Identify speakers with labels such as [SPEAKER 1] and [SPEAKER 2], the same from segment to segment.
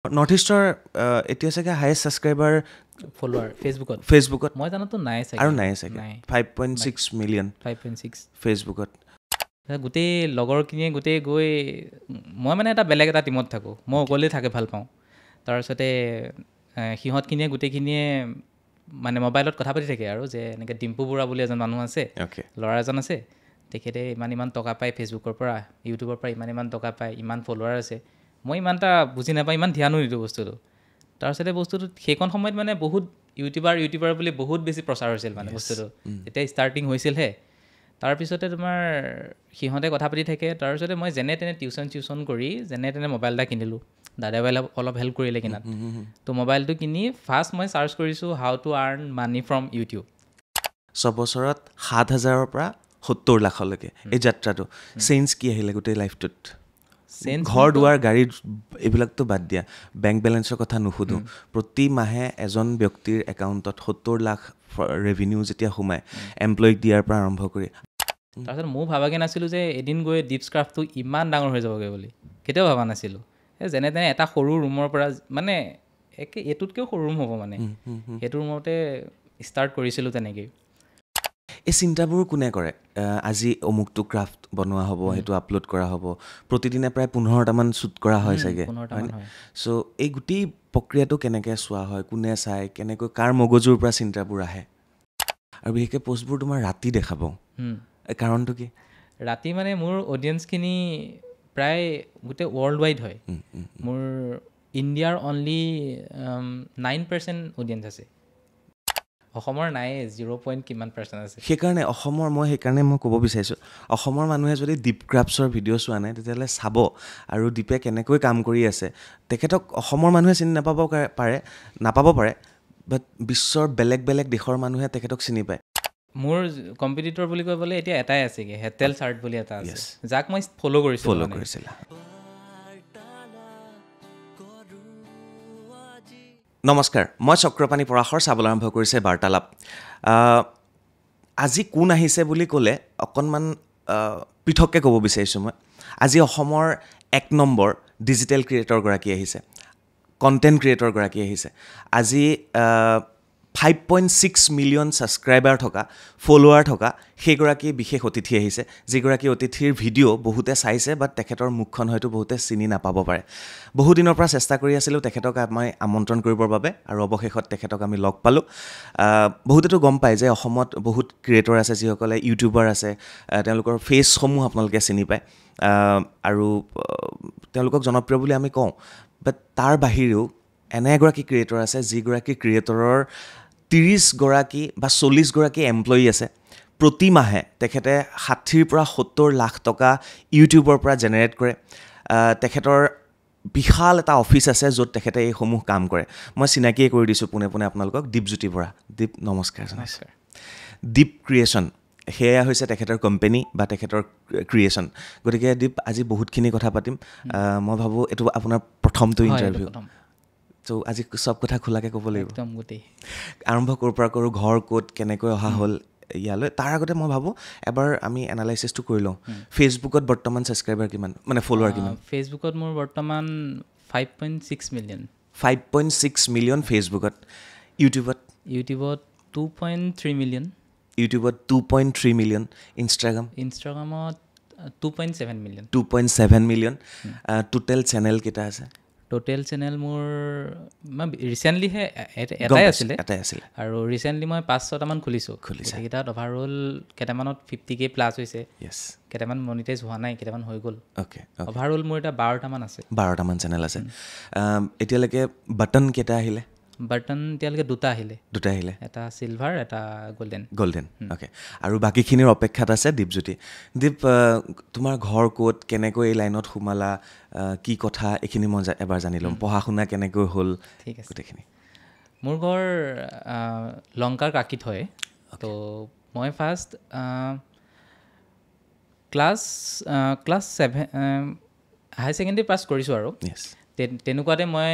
[SPEAKER 1] North ইষ্টৰ এতিয়া চাগে হায়েষ্ট ছাবস্ক্ৰাইবাৰ
[SPEAKER 2] ফলোৱাৰ
[SPEAKER 1] ফেচবুকত
[SPEAKER 2] মই জানোতো নাই চাগে
[SPEAKER 1] আৰু নাই চাগে 5.6 মিলিয়ন
[SPEAKER 2] 5.6
[SPEAKER 1] ফেচবুকত
[SPEAKER 2] গোটেই লগৰখিনিয়ে গোটেই গৈ মই মানে এটা বেলেগ এটা টীমত থাকোঁ মই অকলেই থাকে ভাল পাওঁ তাৰপিছতে সিহঁতখিনিয়ে গোটেইখিনিয়ে মানে মোবাইলত কথা পাতি থাকে আৰু যে এনেকৈ ডিম্পু বৰুৱা বুলি এজন মানুহ আছে ল'ৰা এজন আছে তেখেতে ইমান টকা পায় ফেচবুকৰ পৰা ইউটিউবৰ পৰা ইমান টকা পায় ইমান ফলোৱাৰ আছে মই ইমান এটা বুজি নাপাওঁ ইমান ধ্যানো নিদিওঁ বস্তুটো তাৰপিছতে বস্তুটো সেইখন সময়ত মানে বহুত ইউটিউবাৰ বুলি বহুত বেছি প্ৰচাৰ হৈছিল মানে বস্তুটো যেতিয়া ষ্টাৰ্টিং হৈছিলহে তাৰপিছতে তোমাৰ সিহঁতে কথা পাতি থাকে তাৰপিছতে মই যেনে তেনে টিউচন কৰি যেনে তেনে মোবাইল এটা কিনিলোঁ দাদাই অলপ হেল্প কৰিলে কিনাত তো মোবাইলটো কিনি ফাৰ্ষ্ট মই চাৰ্চ কৰিছোঁ how to earn money from YouTube
[SPEAKER 1] ছবছৰত 7,000ৰ পৰা 70 লাখলৈকে এই যাত্ৰাটো চেঞ্জ কি আহিলে গোটেই লাইফটোত ঘৰ দুৱাৰ গাড়ী এইবিলাকতো বাদ দিয়া বেংক বেলেঞ্চৰ কথা নুসুধোঁ প্ৰতি মাহে এজন ব্যক্তিৰ একাউণ্টত 70 লাখ ৰেভিনিউ যেতিয়া সোমায় এমপ্লয়ীক দিয়াৰ পৰা আৰম্ভ কৰি
[SPEAKER 2] তাৰপিছত মই ভাবাগৈ নাছিলোঁ যে এদিন গৈ ডিপছ ক্ৰাফ্টটো ইমান ডাঙৰ হৈ যাবগৈ বুলি কেতিয়াও ভবা নাছিলোঁ যেনে তেনে এটা সৰু ৰুমৰ পৰা মানে এইটোতকৈও সৰু ৰুম হ'ব মানে সেইটো ৰুমতে ষ্টাৰ্ট কৰিছিলোঁ তেনেকেই
[SPEAKER 1] এই চিন্তাবোৰ কোনে কৰে আজি অমুকটো ক্ৰাফ্ট বনোৱা হ'ব সেইটো আপলোড কৰা হ'ব প্ৰতিদিনে প্ৰায় 15টামান শ্বুট কৰা হয় চাগে চ' এই গোটেই প্ৰক্ৰিয়াটো কেনেকৈ চোৱা হয় কোনে চায় কেনেকৈ কাৰ মগজুৰ পৰা চিন্তাবোৰ আহে আৰু বিশেষকৈ পষ্টবোৰ তোমাৰ ৰাতি দেখাব কাৰণটো কি
[SPEAKER 2] ৰাতি মানে মোৰ অডিয়েঞ্চখিনি প্ৰায় গোটেই ৱৰ্ল্ড ৱাইড হয় মোৰ ইণ্ডিয়াৰ অনলি 9% অডিয়েঞ্চ আছে অসমৰ নাই 0. কিমান % আছে
[SPEAKER 1] সেইকাৰণে মই ক'ব বিচাৰিছোঁ অসমৰ মানুহে যদি দীপ ক্ৰাফ্টছৰ ভিডিঅ' চোৱা নাই তেতিয়াহ'লে চাব আৰু দীপে কেনেকৈ কাম কৰি আছে তেখেতক অসমৰ মানুহে চিনি নাপাব পাৰে বাট বিশ্বৰ বেলেগ বেলেগ দেশৰ মানুহে তেখেতক চিনি পায়
[SPEAKER 2] মোৰ কম্পিটিটৰ বুলি ক'বলৈ এতিয়া এটাই আছেগৈ হেটেল চাৰ্ট বুলি এটা আছে যাক মই ফ'ল' কৰিছিলোঁ
[SPEAKER 1] নমস্কাৰ মই চক্ৰপাণী পৰাশৰ চাবলৈ আৰম্ভ কৰিছে বাৰ্তালাপ আজি কোন আহিছে বুলি ক'লে অকণমান পৃথককৈ ক'ব বিচাৰিছোঁ মই আজি অসমৰ 1 নম্বৰ ডিজিটেল ক্ৰিয়েটৰগৰাকী আহিছে কণ্টেণ্ট ক্ৰিয়েটৰগৰাকী আহিছে আজি 5.6 মিলিয়ন ছাবস্ক্ৰাইবাৰ থকা ফলোৱাৰ থকা সেইগৰাকী বিশেষ অতিথি আহিছে যিগৰাকী অতিথিৰ ভিডিঅ' বহুতে চাইছে বাট তেখেতৰ মুখখন হয়তো বহুতে চিনি নাপাব পাৰে বহুদিনৰ পৰা চেষ্টা কৰি আছিলোঁ তেখেতক মই আমন্ত্ৰণ কৰিবৰ বাবে আৰু অৱশেষত তেখেতক আমি লগ পালোঁ বহুতেতো গম পায় যে অসমত বহুত ক্ৰিয়েটৰ আছে যিসকলে ইউটিউবাৰ আছে তেওঁলোকৰ ফেচসমূহ আপোনালোকে চিনি পায় আৰু তেওঁলোকক জনপ্ৰিয় বুলি আমি কওঁ বাট তাৰ বাহিৰেও এনে এগৰাকী ক্ৰিয়েটৰ আছে যিগৰাকী ক্ৰিয়েটৰৰ 30গৰাকী বা 40গৰাকী এমপ্লয়ী আছে প্ৰতি মাহে তেখেতে 60ৰ পৰা 70 লাখ টকা ইউটিউবৰ পৰা জেনেৰেট কৰে তেখেতৰ বিশাল এটা অফিচ আছে য'ত তেখেতে এইসমূহ কাম কৰে মই চিনাকিয়ে কৰি দিছোঁ পোনে পোনে আপোনালোকক দীপজ্যোতি বৰা দীপ নমস্কাৰ দীপ ক্ৰিয়েশ্যন সেয়া হৈছে তেখেতৰ কোম্পেনী বা তেখেতৰ ক্ৰিয়েশ্যন গতিকে দীপ আজি বহুতখিনি কথা পাতিম মই ভাবোঁ এইটো আপোনাৰ প্ৰথমটো ইণ্টাৰভিউ ত' আজি চব কথা খোলাকৈ ক'ব লাগিব আৰম্ভ ক'ৰ পৰা কৰোঁ ঘৰ ক'ত কেনেকৈ অহা হ'ল ইয়ালৈ তাৰ আগতে মই ভাবোঁ এবাৰ আমি এনালাইচিছটো কৰি লওঁ ফেচবুকত বৰ্তমান ছাবস্ক্ৰাইবাৰ কিমান মানে ফলোৱাৰ কিমান
[SPEAKER 2] ফেচবুকত মোৰ বৰ্তমান 5.6 মিলিয়ন
[SPEAKER 1] 5.6 মিলিয়ন ফেচবুকত ইউটিউবত
[SPEAKER 2] 2.3 মিলিয়ন
[SPEAKER 1] ইউটিউবত 2.3 মিলিয়ন
[SPEAKER 2] ইনষ্টাগ্ৰামত 2.7 মিলিয়ন
[SPEAKER 1] 2.7 মিলিয়ন টোটেল চেনেল কেইটা আছে
[SPEAKER 2] টোটেল চেনেল মোৰ ৰিচেণ্টলিহে এটাই আছিলে আৰু ৰিচেণ্টলি মই 5-6টামান খুলিছোঁ সেইকেইটাত অভাৰঅল কেইটামানত 50K প্লাছ হৈছে কেইটামান মনিটাইজ হোৱা নাই কেইটামান হৈ গ'ল অভাৰঅল মোৰ এতিয়া 12টামান চেনেল আছে এতিয়ালৈকে বাটন কেইটা আহিলে বাটন এতিয়ালৈকে দুটা আহিলে এটা চিলভাৰ এটা গল্ডেন
[SPEAKER 1] অ'কে আৰু বাকীখিনিৰ অপেক্ষাত আছে দীপজ্যোতি দীপ তোমাৰ ঘৰ ক'ত কেনেকৈ এই লাইনত সোমালা কি কথা এইখিনি মই এবাৰ জানি ল'ম পঢ়া শুনা কেনেকৈ হ'ল
[SPEAKER 2] ঠিক আছে গোটেইখিনি মোৰ ঘৰ লংকাৰ কাকিত হয় তো মই ফাৰ্ষ্ট ক্লাছ 7 হাই ছেকেণ্ডেৰী পাছ কৰিছোঁ আৰু তেনেকুৱাতে মই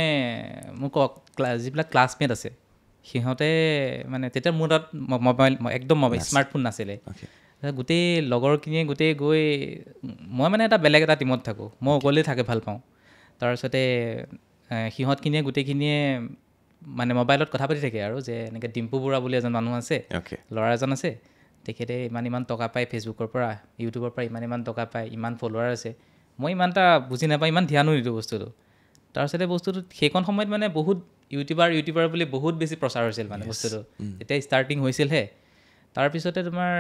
[SPEAKER 2] মোক যিবিলাক ক্লাছমেট আছে সিহঁতে মানে তেতিয়া মোৰ তাত মোবাইল একদম স্মাৰ্টফোন নাছিলে গোটেই লগৰখিনিয়ে গোটেই গৈ মই মানে এটা বেলেগ এটা টীমত থাকোঁ মই অকলেই থাকে ভাল পাওঁ তাৰপিছতে সিহঁতখিনিয়ে গোটেইখিনিয়ে মানে মোবাইলত কথা পাতি থাকে আৰু যে এনেকৈ ডিম্পু বৰুৱা বুলি এজন মানুহ আছে,
[SPEAKER 1] অ'কে
[SPEAKER 2] ল'ৰা এজন আছে, তেখেতে ইমান টকা পায় ফেচবুকৰ পৰা, ইউটিউবৰ পৰা ইমান টকা পায়, ইমান ফলোৱাৰ আছে। মই ইমান এটা বুজি নাপাওঁ, ইমান ধ্যানো নিদিওঁ বস্তুটো। তাৰপিছতে বস্তুটো সেইখন সময়ত মানে বহুত ইউটিউবাৰ বুলি বহুত বেছি প্ৰচাৰ হৈছিল মানে বস্তুটো, যেতিয়া ষ্টাৰ্টিং হৈছিলহে। তাৰপিছতে তোমাৰ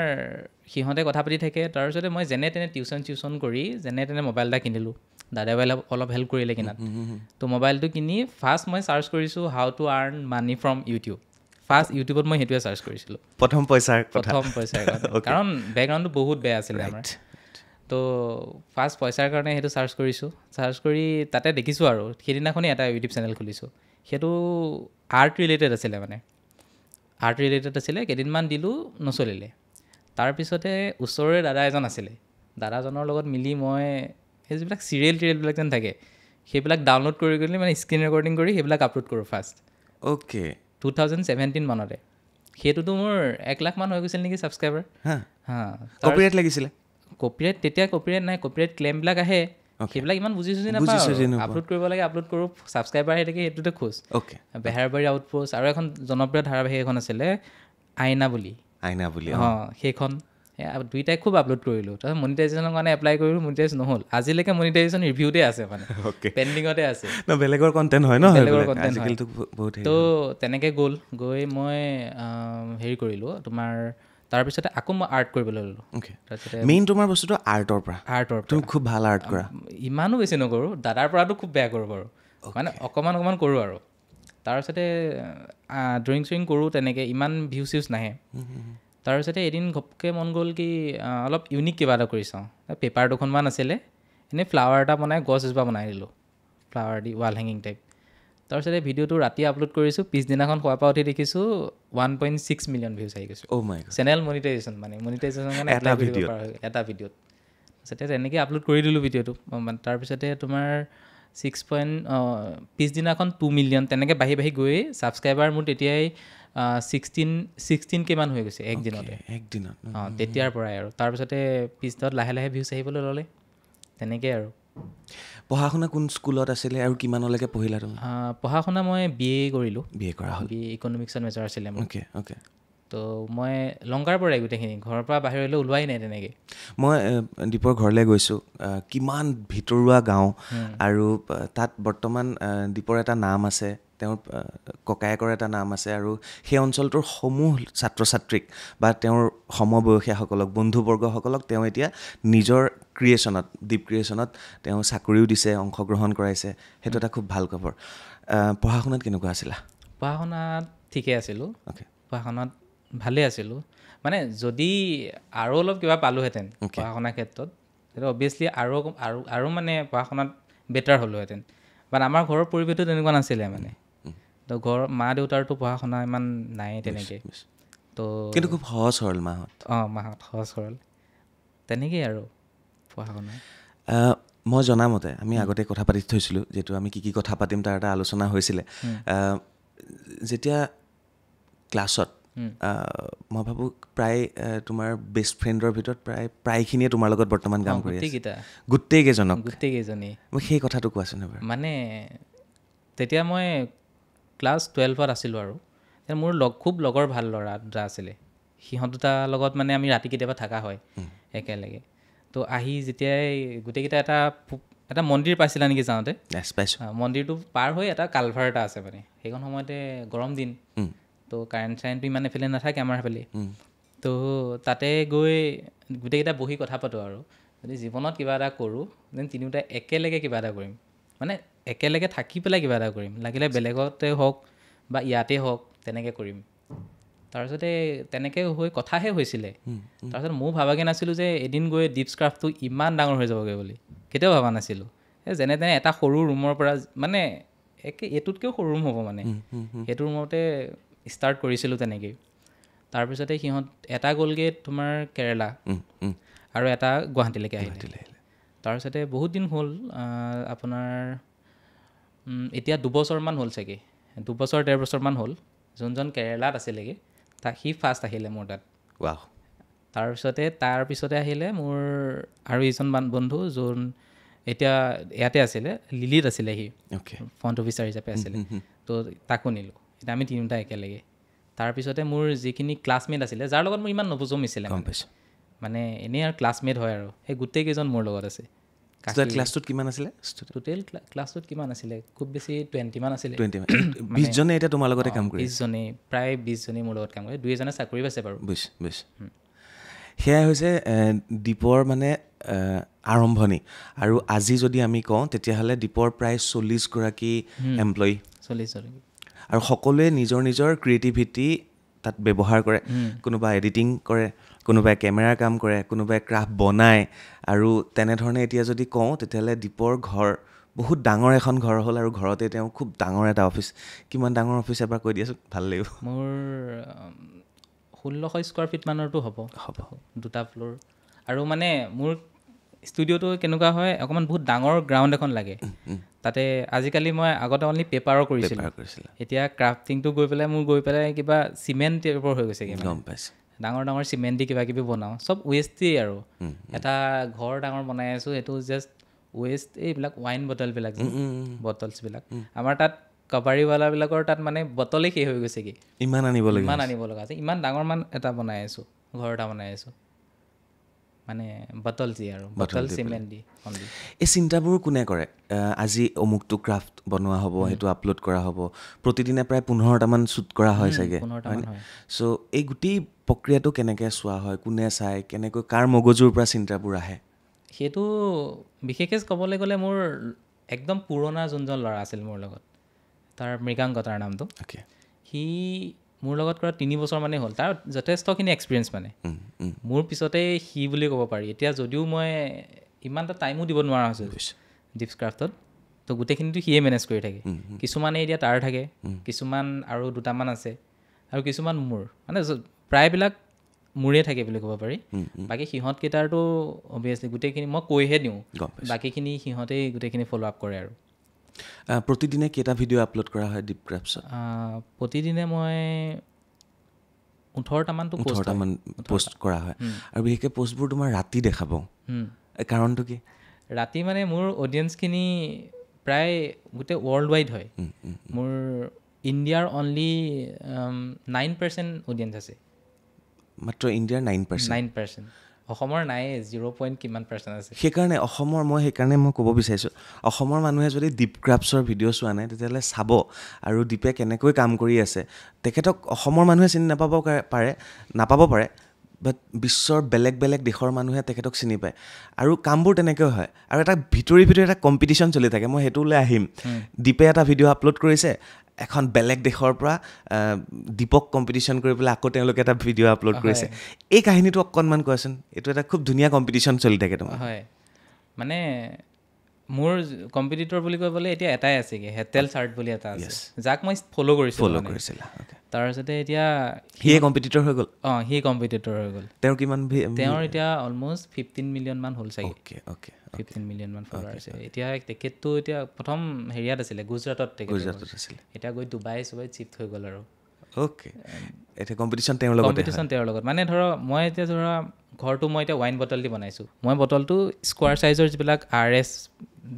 [SPEAKER 2] সিহঁতে কথা পাতি থাকে, তাৰপিছতে মই যেনে তেনে টিউচন কৰি যেনে তেনে মোবাইল এটা কিনিলোঁ। দাদাই অলপ হেল্প কৰিলে কিনাত। তো মোবাইলটো কিনি ফাৰ্ষ্ট মই চাৰ্চ কৰিছোঁ how to earn money from YouTube. First ইউটিউবত মই সেইটোৱে চাৰ্চ কৰিছিলোঁ,
[SPEAKER 1] প্ৰথম পইচাৰ
[SPEAKER 2] কাৰণ বেকগ্ৰাউণ্ডটো বহুত বেয়া আছিলে আমাৰ। তো ফাৰ্ষ্ট পইচাৰ কাৰণে সেইটো চাৰ্চ কৰিছোঁ, চাৰ্চ কৰি তাতে দেখিছোঁ আৰু সেইদিনাখনেই এটা ইউটিউব চেনেল খুলিছোঁ। সেইটো আৰ্ট ৰিলেটেড আছিলে, কেইদিনমান দিলোঁ নচলিলে। তাৰপিছতে ওচৰৰে দাদা এজন আছিলে, দাদাজনৰ লগত মিলি মই সেই যিবিলাক চিৰিয়েলবিলাক যেন থাকে সেইবিলাক ডাউনলোড কৰি মানে স্ক্ৰীণ ৰেকৰ্ডিং কৰি সেইবিলাক আপলোড কৰোঁ ফাৰ্ষ্ট।
[SPEAKER 1] অ'কে
[SPEAKER 2] 2017 মানতে। সেইটোতো মোৰ 1 লাখ মান হৈ গৈছিল নেকি ছাবস্ক্ৰাইবাৰ।
[SPEAKER 1] কপিৰাইট লাগিছিলে?
[SPEAKER 2] তেতিয়া কপিৰাইট নাই, কপিৰাইট ক্লেইমবিলাক আহে, সেইবিলাক ইমান বুজি নাপাওঁ। আপলোড কৰিব লাগে, আপলোড কৰোঁ, ছাবস্ক্ৰাইবাৰ আহি থাকে, সেইটোতে খোজ। বেহাৰবাৰী আউটপোষ্ট আৰু এখন জনপ্ৰিয় ধাৰাবাহিক এখন আছিলে আইনা বুলি, সেইখন দুইটাই খুব আপলোড কৰিলোঁ। তাৰপিছত মনিটাইজেশ্যনৰ কাৰণে এপ্লাই কৰিলোঁ, মনিটাইজ নহ'ল। আজিলৈকে মনিটাইজেশ্যন ৰিভিউতে আছে, মানে পেণ্ডিঙতে আছে।
[SPEAKER 1] বেলেগৰ কণ্টেণ্ট হয় ন,
[SPEAKER 2] বেলেগৰ কণ্টেণ্ট হয়। তো তেনেকৈ গৈ মই হেৰি কৰিলোঁ তোমাৰ, তাৰপিছতে আকৌ মই আৰ্ট কৰিবলৈ ল'লোঁ।
[SPEAKER 1] তাৰপিছতে মেইন তোমাৰ বস্তুটো আৰ্টৰ পৰা তুমি খুব ভাল আৰ্ট কৰা?
[SPEAKER 2] ইমানো বেছি নকৰোঁ, দাদাৰ পৰাতো খুব বেয়া কৰোঁ বাৰু, মানে অকণমান কৰোঁ আৰু। তাৰপিছতে ড্ৰয়িং চয়িং কৰোঁ, তেনেকৈ ইমান ভিউজ নাহে। তাৰপিছতে এদিন ঘপকৈ মন গ'ল কি অলপ ইউনিক কিবা এটা কৰি চাওঁ। পেপাৰ 2খনমান আছিলে, এনেই ফ্লাৱাৰ এটা বনাই গছ এজোপা বনাই দিলোঁ, ফ্লাৱাৰ দি ৱাল হেঙিং টাইপ। তাৰপিছতে ভিডিঅ'টো ৰাতি আপলোড কৰিছোঁ, পিছদিনাখন শুৱাৰ পৰা উঠি দেখিছোঁ 1.6 মিলিয়ন ভিউজ আহি গৈছোঁ। চেনেল মনিটাইজেশ্যন কাৰণে এপ্লাই কৰিব পৰা হৈ এটা ভিডিঅ'ত। তাৰপিছতে তেনেকৈ আপলোড কৰি দিলোঁ ভিডিঅ'টো। তাৰপিছতে তোমাৰ পিছদিনাখন 2 মিলিয়ন, তেনেকৈ বাঢ়ি গৈ ছাবস্ক্ৰাইবাৰ মোৰ তেতিয়াই 16K মান হৈ গৈছে একদিনতে। তেতিয়াৰ পৰাই আৰু। তাৰপিছতে পিছত লাহে ভিউজ আহিবলৈ ল'লে, তেনেকৈ আৰু।
[SPEAKER 1] পঢ়া শুনা কোন স্কুলত আছিলে আৰু কিমানলৈকে পঢ়িলা তুমি?
[SPEAKER 2] পঢ়া শুনা মই BA কৰিলোঁ।
[SPEAKER 1] BA কৰা হ'ল?
[SPEAKER 2] BA ইকনমিক্সত মেজৰ আছিলে মোৰ।
[SPEAKER 1] অ'কে।
[SPEAKER 2] তো মই লংকাৰ পৰাই গোটেইখিনি, ঘৰৰ পৰা বাহিৰলৈ ওলোৱাই নাই তেনেকৈ।
[SPEAKER 1] মই দীপৰ ঘৰলৈ গৈছোঁ, কিমান ভিতৰুৱা গাঁও, আৰু তাত বৰ্তমান দীপৰ এটা নাম আছে, তেওঁৰ ককায়েকৰ এটা নাম আছে, আৰু সেই অঞ্চলটোৰ সমূহ ছাত্ৰ ছাত্ৰীক বা তেওঁৰ সমবয়সীয়াসকলক, বন্ধুবৰ্গসকলক তেওঁ এতিয়া নিজৰ দীপ ক্ৰিয়েশ্যনত তেওঁ চাকৰিও দিছে, অংশগ্ৰহণ কৰাইছে। সেইটো এটা খুব ভাল খবৰ। পঢ়া শুনাত কেনেকুৱা আছিলা?
[SPEAKER 2] পঢ়া শুনাত ঠিকে আছিলোঁ, পঢ়া শুনাত ভালেই আছিলোঁ। মানে যদি আৰু অলপ কিবা পালোঁহেঁতেন পঢ়া শুনাৰ ক্ষেত্ৰত, তেতিয়া অভিয়াছলি আৰু মানে পঢ়া শুনাত বেটাৰ হ'লোহেঁতেন। বাট আমাৰ ঘৰৰ পৰিৱেশটো তেনেকুৱা নাছিলে মানে। তো ঘৰৰ মা দেউতাৰতো পঢ়া শুনা ইমান নাই তেনেকৈ। তো
[SPEAKER 1] কিন্তু খুব সহজ সৰল মাহঁত?
[SPEAKER 2] মাহঁত সহজ সৰল, তেনেকেই আৰু পঢ়া শুনা।
[SPEAKER 1] মই জনামতে আমি আগতে কথা পাতি থৈছিলোঁ, যিহেতু আমি কি কথা পাতিম তাৰ এটা আলোচনা হৈছিলে। যেতিয়া ক্লাছত মই ভাবোঁ প্ৰায় তোমাৰ বেষ্ট ফ্ৰেণ্ডৰ ভিতৰত প্ৰায়খিনিয়ে তোমাৰ লগত বৰ্তমান কাম কৰি আছে, গোটেইকেইজনেই। মই সেই কথাটো কোৱাচোন এবাৰ।
[SPEAKER 2] মানে তেতিয়া মই ক্লাছ 12ত আছিলোঁ, আৰু মোৰ খুব লগৰ ভাল ল'ৰা দুটা আছিলে। সিহঁত দুটাৰ লগত মানে আমি ৰাতি কেতিয়াবা থকা হয় একেলগে। তো আহি যেতিয়াই গোটেইকেইটা এটা মন্দিৰ পাইছিলা নেকি যাওঁতে? মন্দিৰটো পাৰ হৈ এটা কালভাৰ এটা আছে, মানে সেইখন সময়তে গৰম দিন, তো কাৰেণ্টটো ইমান এফালে নাথাকে আমাৰ সেইফালে। তো তাতে গৈ গোটেইকেইটা বহি কথা পাতোঁ, আৰু যদি জীৱনত কিবা এটা কৰোঁ যেন তিনিওটাই একেলগে কিবা এটা কৰিম, মানে একেলগে থাকি পেলাই কিবা এটা কৰিম, লাগিলে বেলেগতে হওক বা ইয়াতে হওক, তেনেকৈ কৰিম। তাৰপিছতে তেনেকৈ কথাহে হৈছিলে। তাৰপিছত ময়ো ভাবাগৈ নাছিলোঁ যে এদিন গৈ ডিপছ ক্ৰাফ্টটো ইমান ডাঙৰ হৈ যাবগৈ বুলি, কেতিয়াও ভবা নাছিলোঁ। যেনে তেনে এটা সৰু ৰুমৰ পৰা, মানে এইটোতকৈও সৰু ৰুম হ'ব, মানে সেইটো ৰুমতে ষ্টাৰ্ট কৰিছিলোঁ তেনেকেই। তাৰপিছতে এটা গ'লগৈ তোমাৰ কেৰেলা, আৰু এটা গুৱাহাটীলৈকে আহিলে। তাৰপিছতে বহুত দিন হ'ল, আপোনাৰ এতিয়া 2 বছৰমান হ'ল চাগে, 2-1.5 বছৰমান হ'ল। যোনজন কেৰেলাত আছিলেগৈ সি ফাৰ্ষ্ট আহিলে মোৰ তাত। তাৰপিছতে আহিলে মোৰ আৰু এজন বন্ধু, যোন এতিয়া ইয়াতে আছিলে লিলিত আছিলে সি
[SPEAKER 1] অ'কে
[SPEAKER 2] ফ্ৰণ্ট অফিচাৰ হিচাপে আছিলে তো তাকো নিলোঁ এতিয়া আমি তিনিওটা একেলগে তাৰপিছতে মোৰ যিখিনি ক্লাছমেট আছিলে যাৰ লগত মোৰ ইমান নজমিছিলে
[SPEAKER 1] গম পাইছোঁ
[SPEAKER 2] মানে এনেই আৰু ক্লাছমেট হয় আৰু সেই গোটেইকেইজন মোৰ লগত আছে
[SPEAKER 1] ক্লাছটোত কিমান আছিলে
[SPEAKER 2] টোটেল ক্লাছটোত কিমান আছিলে খুব বেছি 20 মান আছিলে
[SPEAKER 1] 20 জনে এতিয়া তোমাৰ লগতে কাম কৰি
[SPEAKER 2] 20 জনেই প্ৰায় 20 জনেই মোৰ লগত কাম কৰে 2 এজনে চাকৰি পাইছে বাৰু
[SPEAKER 1] বুজিছোঁ সেয়াই হৈছে দীপৰ মানে আৰম্ভণি আৰু আজি যদি আমি কওঁ তেতিয়াহ'লে দীপৰ প্ৰায় 40গৰাকী এমপ্লয়ী
[SPEAKER 2] 40
[SPEAKER 1] আৰু সকলোৱে নিজৰ নিজৰ ক্ৰিয়েটিভিটি তাত ব্যৱহাৰ কৰে কোনোবা এডিটিং কৰে কোনোবাই কেমেৰাৰ কাম কৰে কোনোবাই ক্ৰাফ্ট বনায় আৰু তেনেধৰণে এতিয়া যদি কওঁ তেতিয়াহ'লে দীপৰ ঘৰ বহুত ডাঙৰ এখন ঘৰ হ'ল আৰু ঘৰতে তেওঁ খুব ডাঙৰ এটা অফিচ কিমান ডাঙৰ অফিচ এবাৰ কৈ দিয়াচোন ভাল লাগিব
[SPEAKER 2] মোৰ 1600 স্কোৱাৰ ফিট মানৰটো হ'ব 2টা ফ্ল'ৰ আৰু মানে মোৰ ষ্টুডিঅ'টো কেনেকুৱা হয় অকণমান বহুত ডাঙৰ গ্ৰাউণ্ড এখন লাগে তাতে আজিকালি মই আগতে অনলি পেপাৰৰ কৰিছিলোঁ এতিয়া ক্ৰাফটিংটো গৈ পেলাই কিবা চিমেণ্ট টাইপৰ হৈ গৈছেগৈ
[SPEAKER 1] গম পাইছোঁ
[SPEAKER 2] ডাঙৰ ডাঙৰ চিমেণ্ট দি কিবা কিবি বনাওঁ চব ৱেষ্টেই আৰু এটা ঘৰ ডাঙৰ বনাই আছোঁ সেইটো জাষ্ট ৱেষ্ট এইবিলাক ৱাইন বটলবিলাক বটলছবিলাক আমাৰ তাত কাবাৰীৱালাবিলাকৰ তাত মানে বটলেই শেষ হৈ গৈছেগৈ
[SPEAKER 1] ইমান আনিব
[SPEAKER 2] লগা আছে ইমান ডাঙৰ এটা বনাই আছোঁ ঘৰ এটা বনাই আছোঁ মানে বটল যি আৰু বটল চিমেণ্ট দি
[SPEAKER 1] এই চিন্তাবোৰ কোনে কৰে আজি অমুকটো ক্ৰাফ্ট বনোৱা হ'ব সেইটো আপলোড কৰা হ'ব প্ৰতিদিনে প্ৰায় 15টামান শ্বুট কৰা হয় চাগে চ' এই গোটেই প্ৰক্ৰিয়াটো কেনেকৈ চোৱা হয় কোনে চায় কেনেকৈ কাৰ মগজুৰ পৰা চিন্তাবোৰ আহে
[SPEAKER 2] সেইটো বিশেষকৈ ক'বলৈ গ'লে মোৰ একদম পুৰণা যোনজন ল'ৰা আছিল মোৰ লগত তাৰ মৃগাংক তাৰ নামটো সি মোৰ লগত কৰা 3 বছৰ মানেই হ'ল তাৰ যথেষ্টখিনি এক্সপিৰিয়েঞ্চ মানে মোৰ পিছতেই সি বুলি ক'ব পাৰি এতিয়া যদিও মই ইমান এটা টাইমো দিব নোৱাৰা হৈছোঁ দীপছ ক্ৰাফ্টত তো গোটেইখিনিতো সিয়ে মেনেজ কৰি থাকে কিছুমানে এতিয়া তাৰ থাকে কিছুমান আৰু 2টামান আছে আৰু কিছুমান মোৰ মানে প্ৰায়বিলাক মোৰে থাকে বুলি ক'ব পাৰি বাকী সিহঁতকেইটাৰতো অভিয়াছলি গোটেইখিনি মই কৈহে দিওঁ বাকীখিনি সিহঁতেই গোটেইখিনি ফ'ল' আপ কৰে আৰু
[SPEAKER 1] প্ৰতিদিনে কেইটা ভিডিঅ' আপলোড কৰা হয় দীপ ক্ৰাফ্টছত
[SPEAKER 2] প্ৰতিদিনে মই 18টামান
[SPEAKER 1] পোষ্ট কৰা হয় আৰু বিশেষকৈ পোষ্টবোৰ তোমাৰ ৰাতি দেখাব কাৰণটো কি
[SPEAKER 2] ৰাতি মানে মোৰ অডিয়েঞ্চখিনি প্ৰায় গোটেই ৱৰ্ল্ড ৱাইড হয় মোৰ ইণ্ডিয়াৰ অনলি 9% অডিয়েঞ্চ আছে
[SPEAKER 1] মাত্ৰ ইণ্ডিয়াৰ
[SPEAKER 2] 9% অসমৰ নাই 0. কিমান % আছে
[SPEAKER 1] সেইকাৰণে মই ক'ব বিচাৰিছোঁ অসমৰ মানুহে যদি দীপ ক্ৰাফ্টছৰ ভিডিঅ' চোৱা নাই তেতিয়াহ'লে চাব আৰু দীপে কেনেকৈ কাম কৰি আছে তেখেতক অসমৰ মানুহে চিনি নাপাব পাৰে বাট বিশ্বৰ বেলেগ বেলেগ দেশৰ মানুহে তেখেতক চিনি পায় আৰু কামবোৰ তেনেকৈ হয় আৰু এটা ভিতৰি এটা কম্পিটিশ্যন চলি থাকে মই সেইটোলৈ আহিম দীপে এটা ভিডিঅ' আপলোড কৰিছে এখন বেলেগ দেশৰ পৰা দীপক কম্পিটিশ্যন কৰি পেলাই আকৌ তেওঁলোকে এটা ভিডিঅ' আপলোড কৰিছে এই কাহিনীটো অকণমান কোৱাচোন এইটো এটা খুব ধুনীয়া কম্পিটিশ্যন চলি থাকে তোমাৰ
[SPEAKER 2] হয় মানে মোৰ কম্পিটিটৰ বুলি ক'বলৈ এতিয়া এটাই আছেগৈ হেটেল চাৰ্ট বুলি এটা আছে যাক মই ফ'ল' কৰিছিলোঁ তাৰপিছতে এতিয়া
[SPEAKER 1] সিয়ে কম্পিটিটৰ হৈ গ'ল
[SPEAKER 2] সি কম্পিটিটৰ হৈ গ'ল তেওঁৰ এতিয়া অলমষ্ট 15 মিলিয়ন মান হ'ল চাগে 15 মিলিয়ন মান ফলোৱাৰ আছে এতিয়া তেখেতটো এতিয়া প্ৰথম হেৰিয়াত আছিলে গুজৰাটত আছিলে এতিয়া গৈ ডুবাই চিফ্ট হৈ গ'ল আৰু
[SPEAKER 1] এতিয়া কম্পিটিশ্যন তেওঁৰ
[SPEAKER 2] লগত মানে ধৰক মই এতিয়া ধৰা ঘৰটো মই এতিয়া ৱাইন বটল দি বনাইছোঁ মই বটলটো স্কোৱাৰ চাইজৰ যিবিলাক RS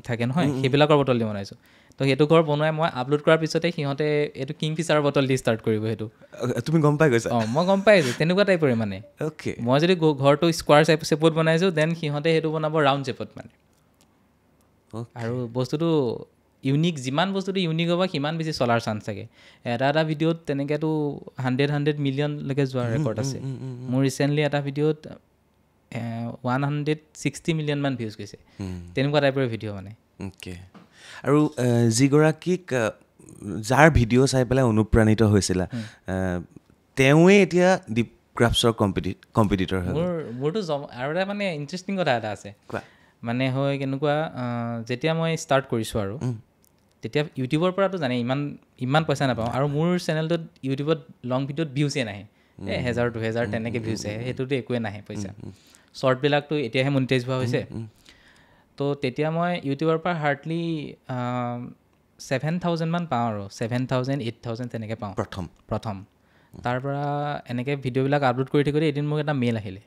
[SPEAKER 2] থাকে নহয় সেইবিলাকৰ বটল দি বনাইছোঁ তো সেইটো ঘৰ বনোৱাই মই আপলোড কৰাৰ পিছতে সিহঁতে এইটো কিংফিচাৰ বটল দি ষ্টাৰ্ট কৰিব সেইটো
[SPEAKER 1] তুমি গম পাই গৈছা
[SPEAKER 2] মই গম পাই আছোঁ তেনেকুৱা টাইপৰে মানে মই যদি ঘৰটো স্কোৱাৰ শ্বেপত বনাইছোঁ দেন সিহঁতে সেইটো বনাব ৰাউণ্ড শ্বেপত মানে আৰু বস্তুটো ইউনিক যিমান বস্তুটো ইউনিক হ'ব সিমান বেছি চলাৰ চান্স থাকে এটা ভিডিঅ'ত তেনেকৈতো 100 মিলিয়নলৈকে যোৱাৰ ৰেকৰ্ড আছে মোৰ ৰিচেণ্টলি এটা ভিডিঅ'ত 160 মিলিয়ন মান ভিউজ গৈছে তেনেকুৱা টাইপৰ ভিডিঅ' মানে
[SPEAKER 1] আৰু যিগৰাকীক যাৰ ভিডিঅ' চাই পেলাই অনুপ্ৰাণিত হৈছিলা তেওঁৱে এতিয়া দীপ ক্ৰাফ্টছৰ কম্পিটিটৰ হয়
[SPEAKER 2] মোৰতো আৰু এটা মানে ইণ্টাৰেষ্টিং কথা এটা আছে মানে হয় কেনেকুৱা যেতিয়া মই ষ্টাৰ্ট কৰিছোঁ আৰু তেতিয়া ইউটিউবৰ পৰাতো জানে ইমান পইচা নাপাওঁ আৰু মোৰ চেনেলটোত ইউটিউবত লং ভিডিঅ'ত ভিউজে নাহে 1000 2000 তেনেকৈ ভিউজ আহে সেইটোতো একোৱে নাহে পইচা শ্বৰ্টবিলাকতো এতিয়াহে মনিটাইজ হোৱা হৈছে তো তেতিয়া মই ইউটিউবৰ পৰা হাৰ্ডলি 7,000 মান পাওঁ আৰু 7,000 8,000 তেনেকৈ পাওঁ প্ৰথম তাৰ পৰা এনেকৈ ভিডিঅ'বিলাক আপলোড কৰি থাকোঁতে এদিন মোক এটা মেইল আহিলে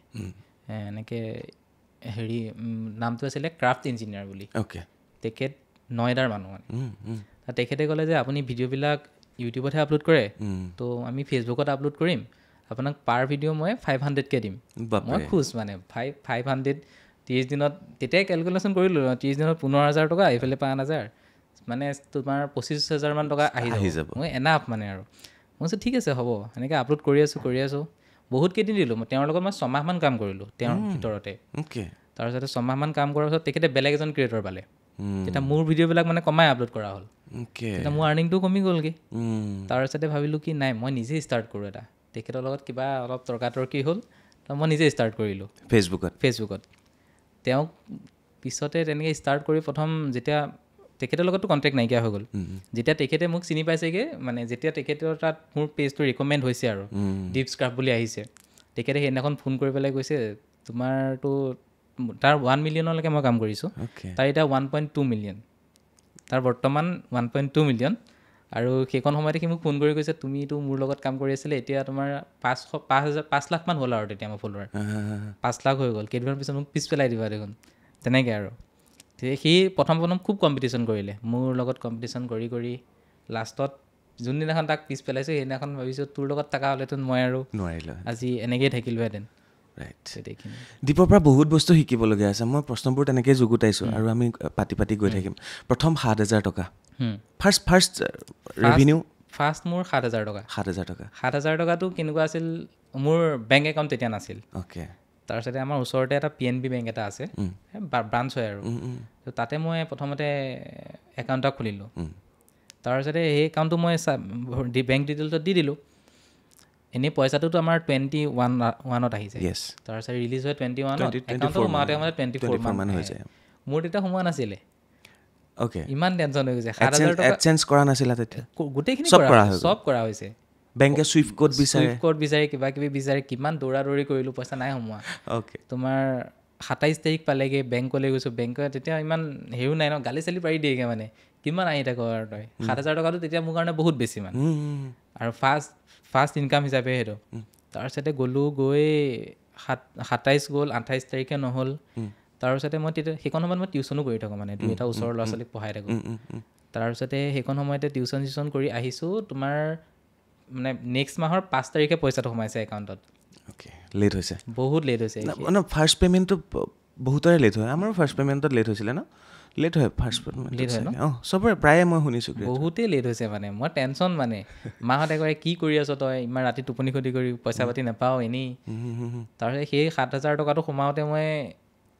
[SPEAKER 2] এনেকৈ হেৰি নামটো আছিলে ক্ৰাফ্ট ইঞ্জিনিয়াৰ বুলি
[SPEAKER 1] অ'কে
[SPEAKER 2] তেখেত নয়দাৰ মানুহ মানে তেখেতে ক'লে যে আপুনি ভিডিঅ'বিলাক ইউটিউবতহে আপলোড কৰে তো আমি ফেচবুকত আপলোড কৰিম আপোনাক পাৰ ভিডিঅ' মই 500কৈ দিম মই খোজ মানে 500 30 দিনত তেতিয়াই কেলকুলেশ্যন কৰিলোঁ 30 দিনত 15,000 টকা এইফালে 5,000 মানে তোমাৰ 25,000 মান টকা আহি যাব মই এনাফ মানে আৰু মই কৈছোঁ ঠিক আছে হ'ব এনেকৈ আপলোড কৰি আছোঁ বহুত কেইদিন দিলোঁ তেওঁৰ লগত মই 6 মাহমান কাম কৰিলোঁ তেওঁৰ ভিতৰতে তাৰপিছতে 6 মাহমান কাম কৰাৰ পিছত তেখেতে বেলেগ এজন ক্ৰিয়েটৰ পালে তেতিয়া মোৰ ভিডিঅ'বিলাক মানে কমাই আপলোড কৰা হ'ল তেতিয়া মোৰ আৰ্নিংটো কমি গ'লগৈ তাৰপিছতে ভাবিলোঁ কি নাই মই নিজেই ষ্টাৰ্ট কৰোঁ এটা তেখেতৰ লগত কিবা অলপ তৰ্কাতৰ্কি হ'ল তো মই নিজেই ষ্টাৰ্ট কৰিলোঁ ফেচবুকত তেওঁক পিছতে তেনেকৈ ষ্টাৰ্ট কৰি প্ৰথম যেতিয়া তেখেতৰ লগততো কণ্টেক্ট নাইকিয়া হৈ গ'ল যেতিয়া তেখেতে মোক চিনি পাইছেগৈ মানে যেতিয়া তেখেতৰ তাত মোৰ পেজটো ৰিকমেণ্ড হৈছে আৰু ডিপছ ক্ৰাফ্ট বুলি আহিছে তেখেতে সেইদিনাখন ফোন কৰি পেলাই কৈছে তোমাৰতো তাৰ 1 মিলিয়নলৈকে মই কাম কৰিছোঁ তাৰ এতিয়া 1.2 মিলিয়ন তাৰ বৰ্তমান 1.2 মিলিয়ন আৰু সেইখন সময়তে সি মোক ফোন কৰি কৈছে তুমিতো মোৰ লগত কাম কৰি আছিলে এতিয়া তোমাৰ 5 লাখ মান হ'ল আৰু তেতিয়া মোৰ ফলোৱাৰ 5 লাখ হৈ গ'ল কেইদিনমান পিছত মোক পিছ পেলাই দিবা দেখোন তেনেকৈ আৰু সি প্ৰথম খুব কম্পিটিশ্যন কৰিলে মোৰ লগত কম্পিটিশ্যন কৰি লাষ্টত যোনদিনাখন তাক পিছ পেলাইছোঁ সেইদিনাখন ভাবিছোঁ তোৰ লগত থকা হ'লেতো মই আৰু নোৱাৰিলোঁ আজি এনেকৈয়ে থাকিলোহেঁতেন
[SPEAKER 1] দীপৰ পৰা বহুত বস্তু শিকিবলগীয়া আছে মই প্ৰশ্নবোৰ তেনেকৈ যুগুতাইছোঁ আৰু আমি পাতি গৈ থাকিম প্ৰথম 7,000 টকা ফাৰ্ষ্ট ৰেভিনিউ
[SPEAKER 2] ফাৰ্ষ্ট মোৰ 7,000 টকা 7,000 টকাটো কেনেকুৱা আছিল মোৰ বেংক একাউণ্ট তেতিয়া নাছিল
[SPEAKER 1] অ'কে
[SPEAKER 2] তাৰপিছতে আমাৰ ওচৰতে এটা PNB বেংক এটা আছে ব্ৰাঞ্চ হয় আৰু তাতে মই প্ৰথমতে একাউণ্ট এটা খুলিলোঁ তাৰপিছতে সেই একাউণ্টটো মই বেংক ডিটেইলছত দি দিলোঁ এনেই পইচাটোতো আমাৰ 21ত আহিছে তাৰপিছত ৰিলিজ হয় 21ত একাউণ্টটো সোমাওঁতে 24 মান হৈ যায় মোৰ তেতিয়া সোমোৱা নাছিলে ইমান টেনশ্যন হৈ গৈছে 7,000 টকা
[SPEAKER 1] এডচেঞ্চ কৰা নাছিলা তেতিয়া
[SPEAKER 2] গোটেইখিনি চব কৰা হৈছে
[SPEAKER 1] বেংকে চুইফ্ট কোড
[SPEAKER 2] বিচাৰে কিবা কিবি বিচাৰে কিমান দৌৰা কৰিলোঁ পইচা নাই সোমোৱা তোমাৰ 27 তাৰিখ পালেগৈ বেংকলৈ গৈছোঁ বেংকে তেতিয়া ইমান হেৰিও নাই ন গালি চালি পাৰি দিয়েগৈ মানে কিমান আহি থাকোঁ আৰু তই 7,000 টকাটো তেতিয়া মোৰ কাৰণে বহুত বেছি মানে আৰু ফাৰ্ষ্ট ইনকাম হিচাপে সেইটো তাৰপিছতে গ'লোঁ গৈ 27 গ'ল 28 তাৰিখে নহ'ল তাৰপিছতে মই তেতিয়া সেইখন সময়ত মই টিউশ্যনো কৰি থাকোঁ মানে 2 এটা ওচৰৰ ল'ৰা ছোৱালীক পঢ়াই থাকোঁ তাৰপিছতে সেইখন সময়তে টিউশ্যন কৰি আহিছোঁ তোমাৰ মানে নেক্সট মাহৰ 5 তাৰিখে পইচাটো সোমাইছে একাউণ্টত
[SPEAKER 1] লেট হৈছে
[SPEAKER 2] বহুত লেট হৈছে
[SPEAKER 1] ফাৰ্ষ্ট পে'মেণ্টটো বহুতৰে লেট হয় আমাৰো ফাৰ্ষ্ট পে'মেণ্টত লেট হৈছিলে ন লেট হয় ফাৰ্ষ্ট পে'মেণ্ট লেট হয় ন চবৰে প্ৰায়ে মই শুনিছোঁ
[SPEAKER 2] বহুতেই লেট হৈছে মানে মই টেনশ্যন মানে মাহঁতে কয় কি কৰি আছ তই ইমান ৰাতি টোপনি ক্ষতি কৰি পইচা পাতি নাপাওঁ এনেই তাৰপিছত সেই 7,000 টকাটো সোমাওঁতে মই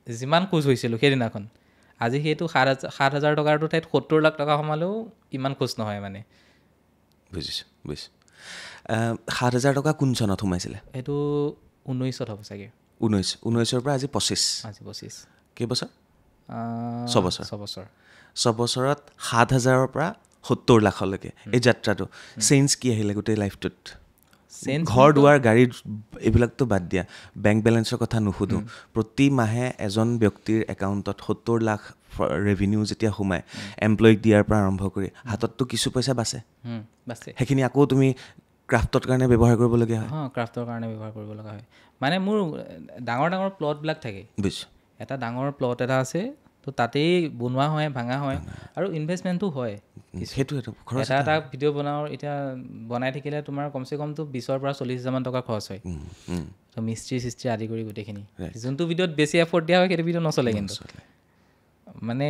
[SPEAKER 2] যিমান খোজ হৈছিলোঁ সেইদিনাখন আজি সেইটো 7,000 টকাৰটো ঠাইত 70 লাখ টকা সোমালেও ইমান খোজ নহয় মানে
[SPEAKER 1] বুজিছোঁ 7,000 টকা কোন চনত সোমাইছিলে
[SPEAKER 2] এইটো 19ত হ'ব চাগে
[SPEAKER 1] 19ৰ পৰা আজি 25 কেইবছৰ 6 বছৰত 7,000ৰ পৰা 70 লাখলৈকে এই যাত্ৰাটো চেঞ্জ কি আহিলে গোটেই লাইফটোত ঘৰ দুৱাৰ গাড়ী এইবিলাকতো বাদ দিয়া বেংক বেলেঞ্চৰ কথা নুসুধোঁ প্ৰতি মাহে এজন ব্যক্তিৰ একাউণ্টত 70 লাখ ৰেভিনিউ যেতিয়া সোমায় এমপ্লয়ীক দিয়াৰ পৰা আৰম্ভ কৰি হাতততো কিছু পইচা বাচে সেইখিনি আকৌ তুমি ক্ৰাফ্টৰ কাৰণে ব্যৱহাৰ কৰিবলগীয়া হয়
[SPEAKER 2] ক্ৰাফ্টৰ কাৰণে ব্যৱহাৰ কৰিব লগা হয় মানে মোৰ ডাঙৰ প্লটবিলাক থাকে
[SPEAKER 1] বুজিছোঁ
[SPEAKER 2] এটা ডাঙৰ প্লট এটা আছে তো তাতেই বনোৱা হয় ভাঙা হয় আৰু ইনভেষ্টমেণ্টটো হয়
[SPEAKER 1] সেইটো
[SPEAKER 2] এটা ভিডিঅ' বনাওঁ এতিয়া বনাই থাকিলে তোমাৰ কমচে কমটো 20,000 পৰা 40,000 মান টকা খৰচ হয় তো মিস্ত্ৰী আদি কৰি গোটেইখিনি যোনটো ভিডিঅ'ত বেছি এফৰ্ট দিয়া হয় সেইটো ভিডিঅ' নচলে কিন্তু মানে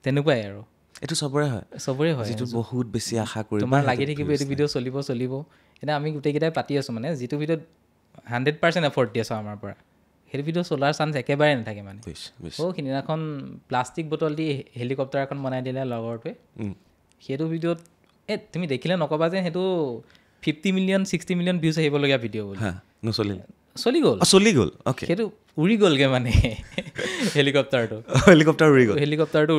[SPEAKER 2] তেনেকুৱাই আৰু
[SPEAKER 1] এইটো চবৰে হয় যিটো বহুত বেছি আশা কৰি
[SPEAKER 2] তোমাৰ লাগি থাকিব এইটো ভিডিঅ' চলিব এতিয়া আমি গোটেইকেইটাই পাতি আছোঁ মানে যিটো ভিডিঅ'ত 100% এফৰ্ট দি আছোঁ আমাৰ পৰা সেইটো ভিডিঅ' চলাৰ চান্স একেবাৰে নাথাকে মানে সিদিনাখন প্লাষ্টিক বটল দি হেলিকপ্টাৰ এখন বনাই দিলে লগৰটোৱে সেইটো ভিডিঅ'ত তুমি দেখিলে নক'বা যে সেইটো 50 মিলিয়ন 60 মিলিয়ন ভিউজ আহিবলগীয়া ভিডিঅ' বুলি চলি গ'ল সেইটো উৰি গ'লগৈ মানে হেলিকপ্টাৰটো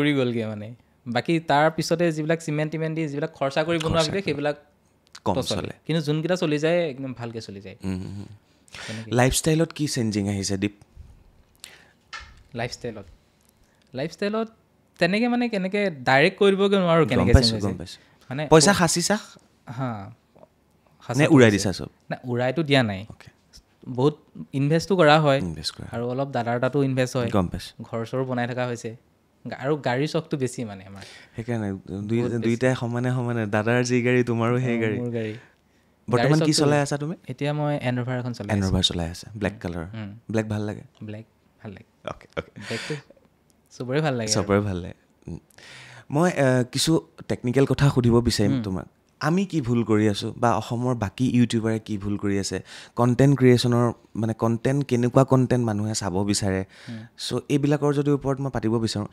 [SPEAKER 2] উৰি গ'লগৈ মানে বাকী তাৰ পিছতে যিবিলাক চিমেণ্ট দি যিবিলাক খৰচা কৰি বনোৱা ভিডিঅ' সেইবিলাক
[SPEAKER 1] কম চলে
[SPEAKER 2] কিন্তু যোনকেইটা চলি যায় একদম ভালকৈ চলি যায়
[SPEAKER 1] লাইফষ্টাইলত কি চেঞ্জিং আহিছে দীপ
[SPEAKER 2] লাইফষ্টাইলত তেনেকৈ মানে কেনেকৈ ডাইৰেক্ট কৈ দিবগৈ নোৱাৰোঁ কেনেকৈ
[SPEAKER 1] মানে পইচা সাঁচিছা নে উৰাই দিছা চব
[SPEAKER 2] উৰাইতো দিয়া নাই বহুত ইনভেষ্টো কৰা হয়
[SPEAKER 1] ইনভেষ্ট কৰা
[SPEAKER 2] আৰু অলপ দাদাৰ তাতো ইনভেষ্ট হয়
[SPEAKER 1] গম পাইছোঁ
[SPEAKER 2] ঘৰ চৰো বনাই থকা হৈছে আৰু গাড়ীৰ চখটো বেছি মানে আমাৰ
[SPEAKER 1] সেইকাৰণে দুইটাই সমানে সমানে দাদাৰ যি গাড়ী তোমাৰো সেই গাড়ী
[SPEAKER 2] মোৰ গাড়ী
[SPEAKER 1] বৰ্তমান কি চলাই আছা তুমি
[SPEAKER 2] এতিয়া মই এন'ভাৰ এখন চলাই আছোঁ
[SPEAKER 1] এন'ভাৰ চলাই আছা ব্লেক কালাৰ ব্লেক ভাল লাগে
[SPEAKER 2] ব্লেক ভাল লাগে
[SPEAKER 1] অ'কে অ'কে
[SPEAKER 2] ব্লেকটো চবৰে ভাল লাগে
[SPEAKER 1] চবৰে ভাল লাগে মই কিছু টেকনিকেল কথা সুধিব বিচাৰিম তোমাক আমি কি ভুল কৰি আছোঁ বা অসমৰ বাকী ইউটিউবাৰে কি ভুল কৰি আছে কণ্টেণ্ট ক্ৰিয়েশ্যনৰ মানে কণ্টেণ্ট কেনেকুৱা কণ্টেণ্ট মানুহে চাব বিচাৰে চ' এইবিলাকৰ যদি ওপৰত মই পাতিব বিচাৰোঁ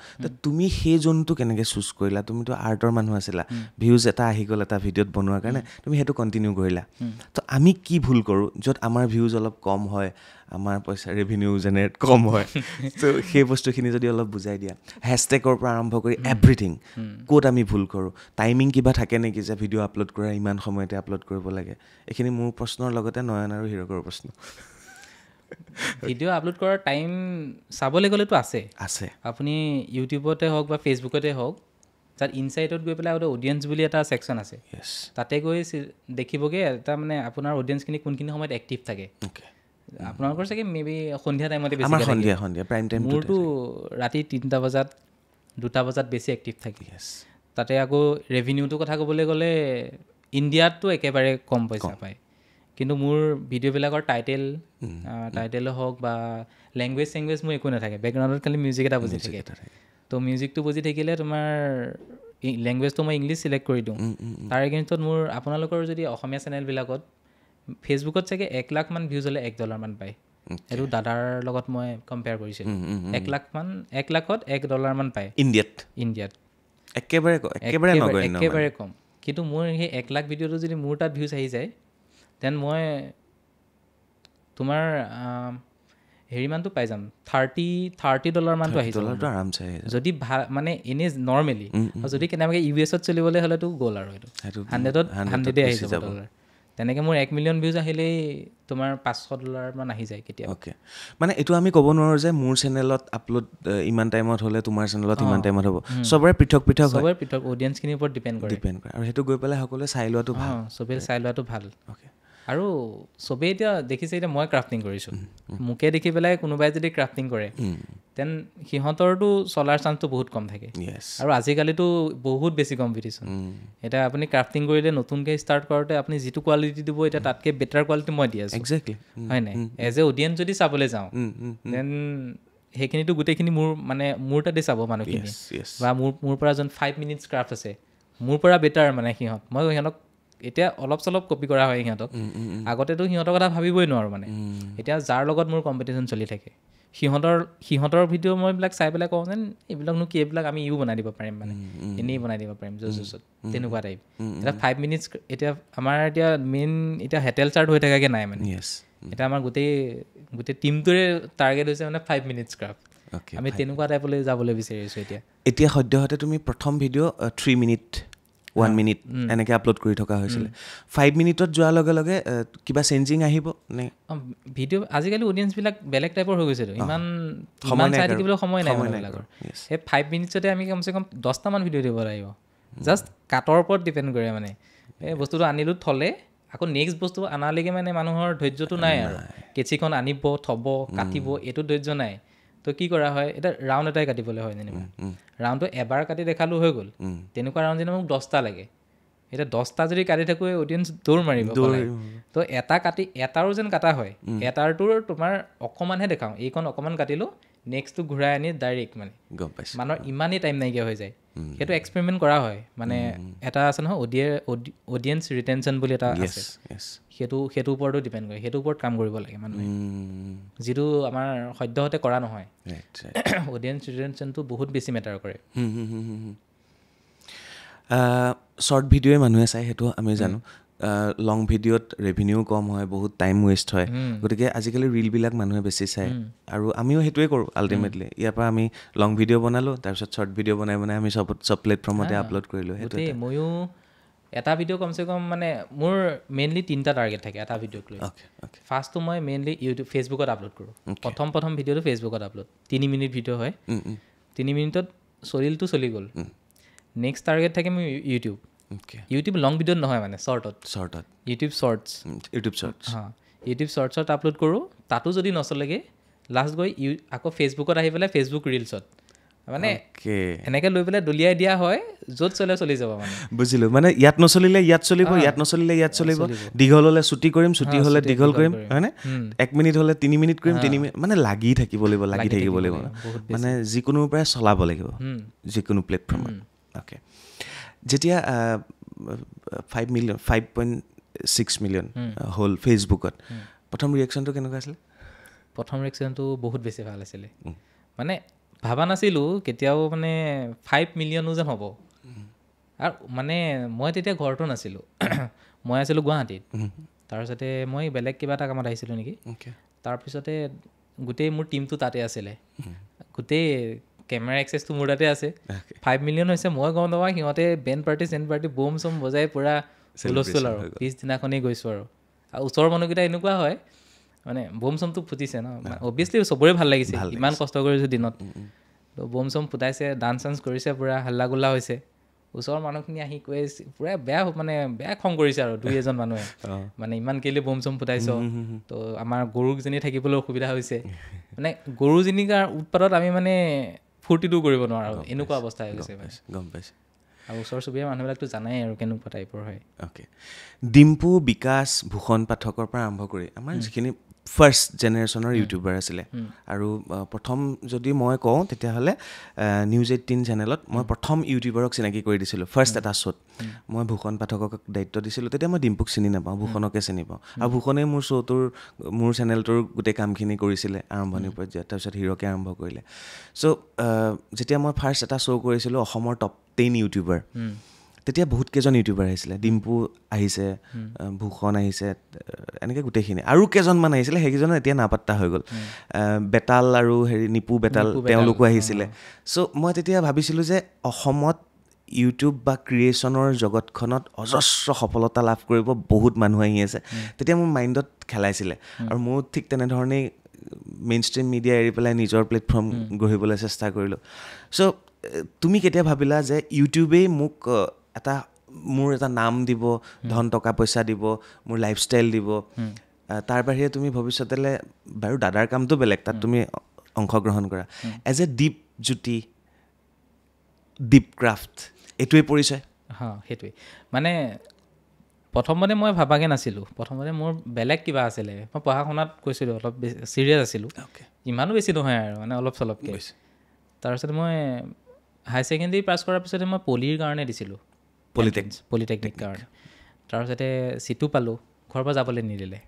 [SPEAKER 1] তুমি সেই জোনটো কেনেকৈ চুজ কৰিলা তুমিতো আৰ্টৰ মানুহ আছিলা ভিউজ এটা আহি গ'ল এটা ভিডিঅ'ত বনোৱাৰ কাৰণে তুমি সেইটো কণ্টিনিউ কৰিলা তো আমি কি ভুল কৰোঁ য'ত আমাৰ ভিউজ অলপ কম হয় আমাৰ পইচা ৰেভিনিউ জেনেৰেট কম হয় ত' সেই বস্তুখিনি যদি অলপ বুজাই দিয়া হেছটেগৰ পৰা আৰম্ভ কৰি এভৰিথিং ক'ত আমি ভুল কৰোঁ টাইমিং কিবা থাকে নেকি যে ভিডিঅ' আপলোড কৰা ইমান সময়তে আপলোড কৰিব লাগে এইখিনি মোৰ প্ৰশ্নৰ লগতে নয়ন আৰু হীৰকৰ প্ৰশ্ন
[SPEAKER 2] ভিডিঅ' আপলোড কৰাৰ টাইম চাবলৈ গ'লেতো আছে আপুনি ইউটিউবতে হওক বা ফেচবুকতে হওক তাত ইনচাইটত গৈ পেলাই এটা অডিয়েঞ্চ বুলি এটা ছেকশ্যন আছে তাতে গৈ দেখিবগৈ এটা মানে আপোনাৰ অডিয়েঞ্চখিনি কোনখিনি সময়ত এক্টিভ থাকে আপোনালোকৰ চাগে মেবি সন্ধিয়া টাইমতে বেছি মোৰতো ৰাতি 3টা বজাত 2টা বজাত বেছি এক্টিভ থাকে তাতে আকৌ ৰেভিনিউটোৰ কথা ক'বলৈ গ'লে ইণ্ডিয়াততো একেবাৰে কম পইচা পায় কিন্তু মোৰ ভিডিঅ'বিলাকৰ টাইটেল হওক বা লেংগুৱেজ মোৰ একো নাথাকে বেকগ্ৰাউণ্ডত খালি মিউজিক এটা বুজি থাকে তো মিউজিকটো বুজি থাকিলে তোমাৰ লেংগুৱেজটো মই ইংলিছ চিলেক্ট কৰি দিওঁ তাৰ এগেইনষ্টত মোৰ আপোনালোকৰ যদি অসমীয়া চেনেলবিলাকত ফেচবুকত চাগে 1 লাখ মান ভিউজ হ'লে $1 মান পায় এইটো দাদাৰ লগত মই কম্পেয়াৰ কৰিছিলোঁ 1 লাখত $1 মান পায় ইণ্ডিয়াত একেবাৰে কম কিন্তু মোৰ সেই 1 লাখ ভিডিঅ'টো যদি মোৰ তাত ভিউজ আহি যায় দেন মই তোমাৰ হেৰিমানটো পাই যাম $30 মানটো আহি যাব যদি ভাল মানে এনেই নৰ্মেলি যদি কেনেবাকৈ ইউএছত চলিবলৈ হ'লেতো গ'ল আৰু এইটো 100 আহি যাব $100 তেনেকৈ মোৰ 1 মিলিয়ন ভিউজ আহিলেই তোমাৰ $500 মান আহি যায় কেতিয়া
[SPEAKER 1] অ'কে মানে এইটো আমি ক'ব নোৱাৰোঁ যে মোৰ চেনেলত আপলোড ইমান টাইমত হ'লে তোমাৰ চেনেলত ইমান টাইমত হ'ব চবৰে পৃথক
[SPEAKER 2] অডিয়েঞ্চখিনিৰ ওপৰত ডিপেণ্ড কৰে
[SPEAKER 1] আৰু সেইটো গৈ পেলাই সকলোৱে চাই লোৱাটো ভাল
[SPEAKER 2] চবেই চাই লোৱাটো ভাল অ'কে আৰু চবেই এতিয়া দেখিছে এতিয়া মই ক্ৰাফটিং কৰিছোঁ মোকে দেখি পেলাই কোনোবাই যদি ক্ৰাফটিং কৰে দেন সিহঁতৰতো চলাৰ চান্সটো বহুত কম থাকে আৰু আজিকালিতো বহুত বেছি কম্পিটিশ্যন এতিয়া আপুনি ক্ৰাফটিং কৰিলে নতুনকৈ ষ্টাৰ্ট কৰোঁতে আপুনি যিটো কোৱালিটি দিব এতিয়া তাতকৈ বেটাৰ কোৱালিটি মই দি আছোঁ হয় নাই এজ এ অডিয়েঞ্চ যদি চাবলৈ যাওঁ দেন সেইখিনিতো গোটেইখিনি মোৰ তাতে চাব মানুহখিনি বা মোৰ পৰা যোন 5 মিনিটছ ক্ৰাফ্ট আছে মোৰ পৰা বেটাৰ মানে মই সিহঁতক এতিয়া অলপ চলপ কপি কৰা হয় সিহঁতক আগতেতো সিহঁতৰ কথা ভাবিবই নোৱাৰোঁ মানে এতিয়া যাৰ লগত মোৰ কম্পিটিশ্যন চলি থাকে সিহঁতৰ ভিডিঅ' মই এইবিলাক চাই পেলাই কওঁ যেন এইবিলাকনো কি এইবিলাক আমি বনাই দিব পাৰিম মানে এনেই বনাই দিব পাৰিম য'ত তেনেকুৱা টাইপ এতিয়া 5 মিনিটছ এতিয়া আমাৰ এতিয়া মেইন এতিয়া হেটেল চাৰ্ট হৈ থাকাকৈ নাই মানে এতিয়া আমাৰ গোটেই টিমটোৰে টাৰ্গেট হৈছে মানে 5 মিনিটছ ক্ৰাফ্ট আমি তেনেকুৱা টাইপলৈ যাবলৈ বিচাৰিছোঁ এতিয়া
[SPEAKER 1] সদ্যহতে তুমি প্ৰথম ভিডিঅ' 3 মিনিট 1 মিনিট এনেকৈ আপলোড কৰি থকা হৈছিলে 5 মিনিটত যোৱাৰ লগে লগে কিবা চেঞ্জিং আহিব নে
[SPEAKER 2] ভিডিঅ' আজিকালি অডিয়েঞ্চবিলাক বেলেগ টাইপৰ হৈ গৈছেতো ইমান চাই থাকিবলৈ সময় নাই মানুহবিলাকৰ সেই 5 মিনিটছতে আমি কমচে কম 10টামান ভিডিঅ' দিব লাগিব জাষ্ট কাটৰ ওপৰত ডিপেণ্ড কৰে মানে এই বস্তুটো আনিলোঁ থ'লে আকৌ নেক্সট বস্তু আনালৈকে মানে মানুহৰ ধৈৰ্যটো নাই আৰু কেঁচিখন আনিব থ'ব কাটিব এইটো ধৈৰ্য নাই তো কি কৰা হয় এতিয়া ৰাউণ্ড এটাই কাটিবলৈ হয় যেনিবা ৰাউণ্ডটো এবাৰ কাটি দেখালোঁ হৈ গ'ল তেনেকুৱা ৰাউণ্ড যেনিবা মোক 10টা লাগে এতিয়া 10টা যদি কাটি থাকোঁ অডিয়েঞ্চ দৌৰ মাৰিব তো এটা কাটি এটাৰো যেন কাটা হয় এটাৰটোৰ তোমাৰ অকণমানহে দেখাওঁ এইখন অকণমান কাটিলোঁ নেক্সটটো ঘূৰাই আনি ডাইৰেক্ট মানে মানুহৰ ইমানেই টাইম নাইকিয়া হৈ যায় সেইটো এক্সপেৰিমেণ্ট কৰা হয় মানে এটা আছে নহয় অডিয়েঞ্চ ৰিটেনশ্যন বুলি এটা আছে সেইটো ওপৰতো ডিপেণ্ড কৰে সেইটোৰ ওপৰত কাম কৰিব লাগে মানুহে যিটো আমাৰ সদ্যহতে কৰা নহয় অডিয়েঞ্চ ৰিটেনশ্যনটো বহুত বেছি মেটাৰ কৰে
[SPEAKER 1] শ্বৰ্ট ভিডিঅ'ই মানুহে চায় সেইটো আমি জানো লং ভিডিঅ'ত ৰেভিনিউ কম হয় বহুত টাইম ৱেষ্ট হয় গতিকে আজিকালি ৰিলবিলাক মানুহে বেছি চায় আৰু আমিও সেইটোৱে কৰোঁ আল্টিমেটলি ইয়াৰ পৰা আমি লং ভিডিঅ' বনালোঁ তাৰপিছত শ্বৰ্ট ভিডিঅ' বনাই আমি চব প্লেটফৰ্মতে আপলোড কৰিলোঁ সেইটো
[SPEAKER 2] ময়ো এটা ভিডিঅ' কমচে কম মানে মোৰ মেইনলি 3টা টাৰ্গেট থাকে এটা ভিডিঅ'ক লৈ ফাৰ্ষ্টটো মই মেইনলি ফেচবুকত আপলোড কৰোঁ প্ৰথম ভিডিঅ'টো ফেচবুকত আপলোড 3 মিনিট ভিডিঅ' হয় 3 মিনিটত চলি গ'ল নেক্সট টাৰ্গেট থাকে মোৰ ইউটিউব লং ভিডিঅ'ত নহয় মানে শ্বৰ্টত ইউটিউব শ্বৰ্টছ ইউটিউব শ্বৰ্টছত আপলোড কৰোঁ, তাতো যদি নচলেগৈ লাষ্ট গৈ আকৌ ফেচবুকত আহি পেলাই ফেচবুক ৰিলছত মানে এনেকৈ লৈ পেলাই দলিয়াই দিয়া হয়, য'ত চলি যাব মানে।
[SPEAKER 1] বুজিলোঁ, মানে ইয়াত নচলিলে ইয়াত চলিব, ইয়াত নচলিলে ইয়াত চলিব, দীঘল হ'লে ছুটি কৰিম, ছুটি হ'লে দীঘল কৰিম, হয়নে? 1 মিনিট হ'লে 3 মিনিট কৰিম, 3 মিনিট, মানে লাগি থাকিব লাগিব মানে যিকোনোৰ পৰাই চলাব লাগিব যিকোনো প্লেটফৰ্মত। অ'কে, যেতিয়া 5.6 মিলিয়ন হ'ল ফেচবুকত, প্ৰথম ৰিয়েকশ্যনটো কেনেকুৱা আছিলে?
[SPEAKER 2] প্ৰথম ৰিয়েকশ্যনটো বহুত বেছি ভাল আছিলে, মানে ভাবা নাছিলোঁ কেতিয়াও মানে 5 মিলিয়নো যেন হ'ব। আৰু মানে মই তেতিয়া ঘৰতো নাছিলোঁ, মই আছিলোঁ গুৱাহাটীত। তাৰপিছতে মই বেলেগ কিবা এটা কামত আহিছিলোঁ নেকি। তাৰপিছতে গোটেই মোৰ টীমটো তাতে আছিলে, গোটেই কেমেৰা এক্সেছটো মোৰ তাতে আছে। 5 মিলিয়ন হৈছে, মই গম নাপাওঁ, সিহঁতে বেণ্ড পাৰ্টি বম চম বজাই পূৰা হুলস্থুল আৰু পিছদিনাখনেই গৈছোঁ আৰু ওচৰৰ মানুহকেইটা এনেকুৱা হয় মানে বম চমটো ফুটিছে ন, অবভিয়াছলি চবৰে ভাল লাগিছে, ইমান কষ্ট কৰিছোঁ দিনত। তো বম চম ফুটাইছে, ডান্স চান্স কৰিছে, পূৰা হাল্লা গোল্লা হৈছে। ওচৰৰ মানুহখিনি আহি কৈ পূৰা বেয়া খং কৰিছে আৰু 2-এজন মানুহে মানে ইমান কেলৈ বম চম ফুটাইছ, তো আমাৰ গৰুজনী থাকিবলৈ অসুবিধা হৈছে। মানে গৰুজনীৰ উৎপাতত আমি মানে ফূৰ্তিটো কৰিব নোৱাৰোঁ, এনেকুৱা অৱস্থা হৈ গৈছে।
[SPEAKER 1] গম পাইছোঁ।
[SPEAKER 2] আৰু ওচৰ চুবুৰীয়া মানুহবিলাকতো জানাই আৰু কেনেকুৱা টাইপৰ হয়।
[SPEAKER 1] অ'কে, ডিম্পু, বিকাশ, ভূষণ পাঠকৰ পৰা আৰম্ভ কৰি আমাৰ যিখিনি ফাৰ্ষ্ট জেনেৰেশ্যনৰ ইউটিউবাৰ আছিলে, আৰু প্ৰথম যদি মই কওঁ তেতিয়াহ'লে নিউজ 18 চেনেলত মই প্ৰথম ইউটিউবাৰক চিনাকি কৰি দিছিলোঁ ফাৰ্ষ্ট এটা শ্ব'ত। মই ভূষণ পাঠকক দায়িত্ব দিছিলোঁ, তেতিয়া মই ডিম্পুক চিনি নাপাওঁ, ভূষণকে চিনি পাওঁ। আৰু ভূষণে মোৰ চেনেলটোৰ গোটেই কামখিনি কৰিছিলে আৰম্ভণিৰ পৰ্যায়ত, তাৰপিছত হিৰকে আৰম্ভ কৰিলে। চ' যেতিয়া মই ফাৰ্ষ্ট এটা শ্ব' কৰিছিলোঁ অসমৰ টপ 10 ইউটিউবাৰ, তেতিয়া বহুত কেইজন ইউটিউবাৰ আহিছিলে, ডিম্পু আহিছে, ভূষণ আহিছে, এনেকৈ গোটেইখিনি আৰু কেইজনমান আহিছিলে, সেইকেইজন এতিয়া নাপাত্তা হৈ গ'ল। বেতাল আৰু নিপু বেতাল তেওঁলোকো আহিছিলে। চ' মই তেতিয়া ভাবিছিলোঁ যে অসমত ইউটিউব বা ক্ৰিয়েশ্যনৰ জগতখনত অজস্ৰ সফলতা লাভ কৰিব বহুত মানুহ আহি আছে, তেতিয়া মোৰ মাইণ্ডত খেলাইছিলে। আৰু মোৰ ঠিক তেনেধৰণেই মেইন ষ্ট্ৰীম মিডিয়া এৰি পেলাই নিজৰ প্লেটফৰ্ম গঢ়িবলৈ চেষ্টা কৰিলোঁ। চ' তুমি কেতিয়া ভাবিলা যে ইউটিউবেই মোৰ এটা নাম দিব, ধন টকা পইচা দিব, মোৰ লাইফষ্টাইল দিব, তাৰ বাহিৰে তুমি ভৱিষ্যতলৈ বাৰু দাদাৰ কামটো বেলেগ, তাত তুমি অংশগ্ৰহণ কৰা, এজ এ দীপজ্যোতি, দীপক্ৰাফ্ট, এইটোৱে পৰিচয়?
[SPEAKER 2] সেইটোৱে মানে প্ৰথমতে মই ভাবাকৈ নাছিলোঁ, প্ৰথমতে মোৰ বেলেগ কিবা আছিলে। মই পঢ়া শুনাত কৈছিলোঁ অলপ বেছি ছিৰিয়াছ আছিলোঁ, ইমানো বেছি নহয় আৰু মানে অলপ চলপকৈ। তাৰপিছত মই হাই ছেকেণ্ডেৰী পাছ কৰাৰ পিছতে মই পলিৰ কাৰণে দিছিলোঁ, পলিটেকনিক কাৰণে। তাৰপিছতে চিটো পালোঁ, ঘৰৰ পৰা যাবলৈ নিদিলে,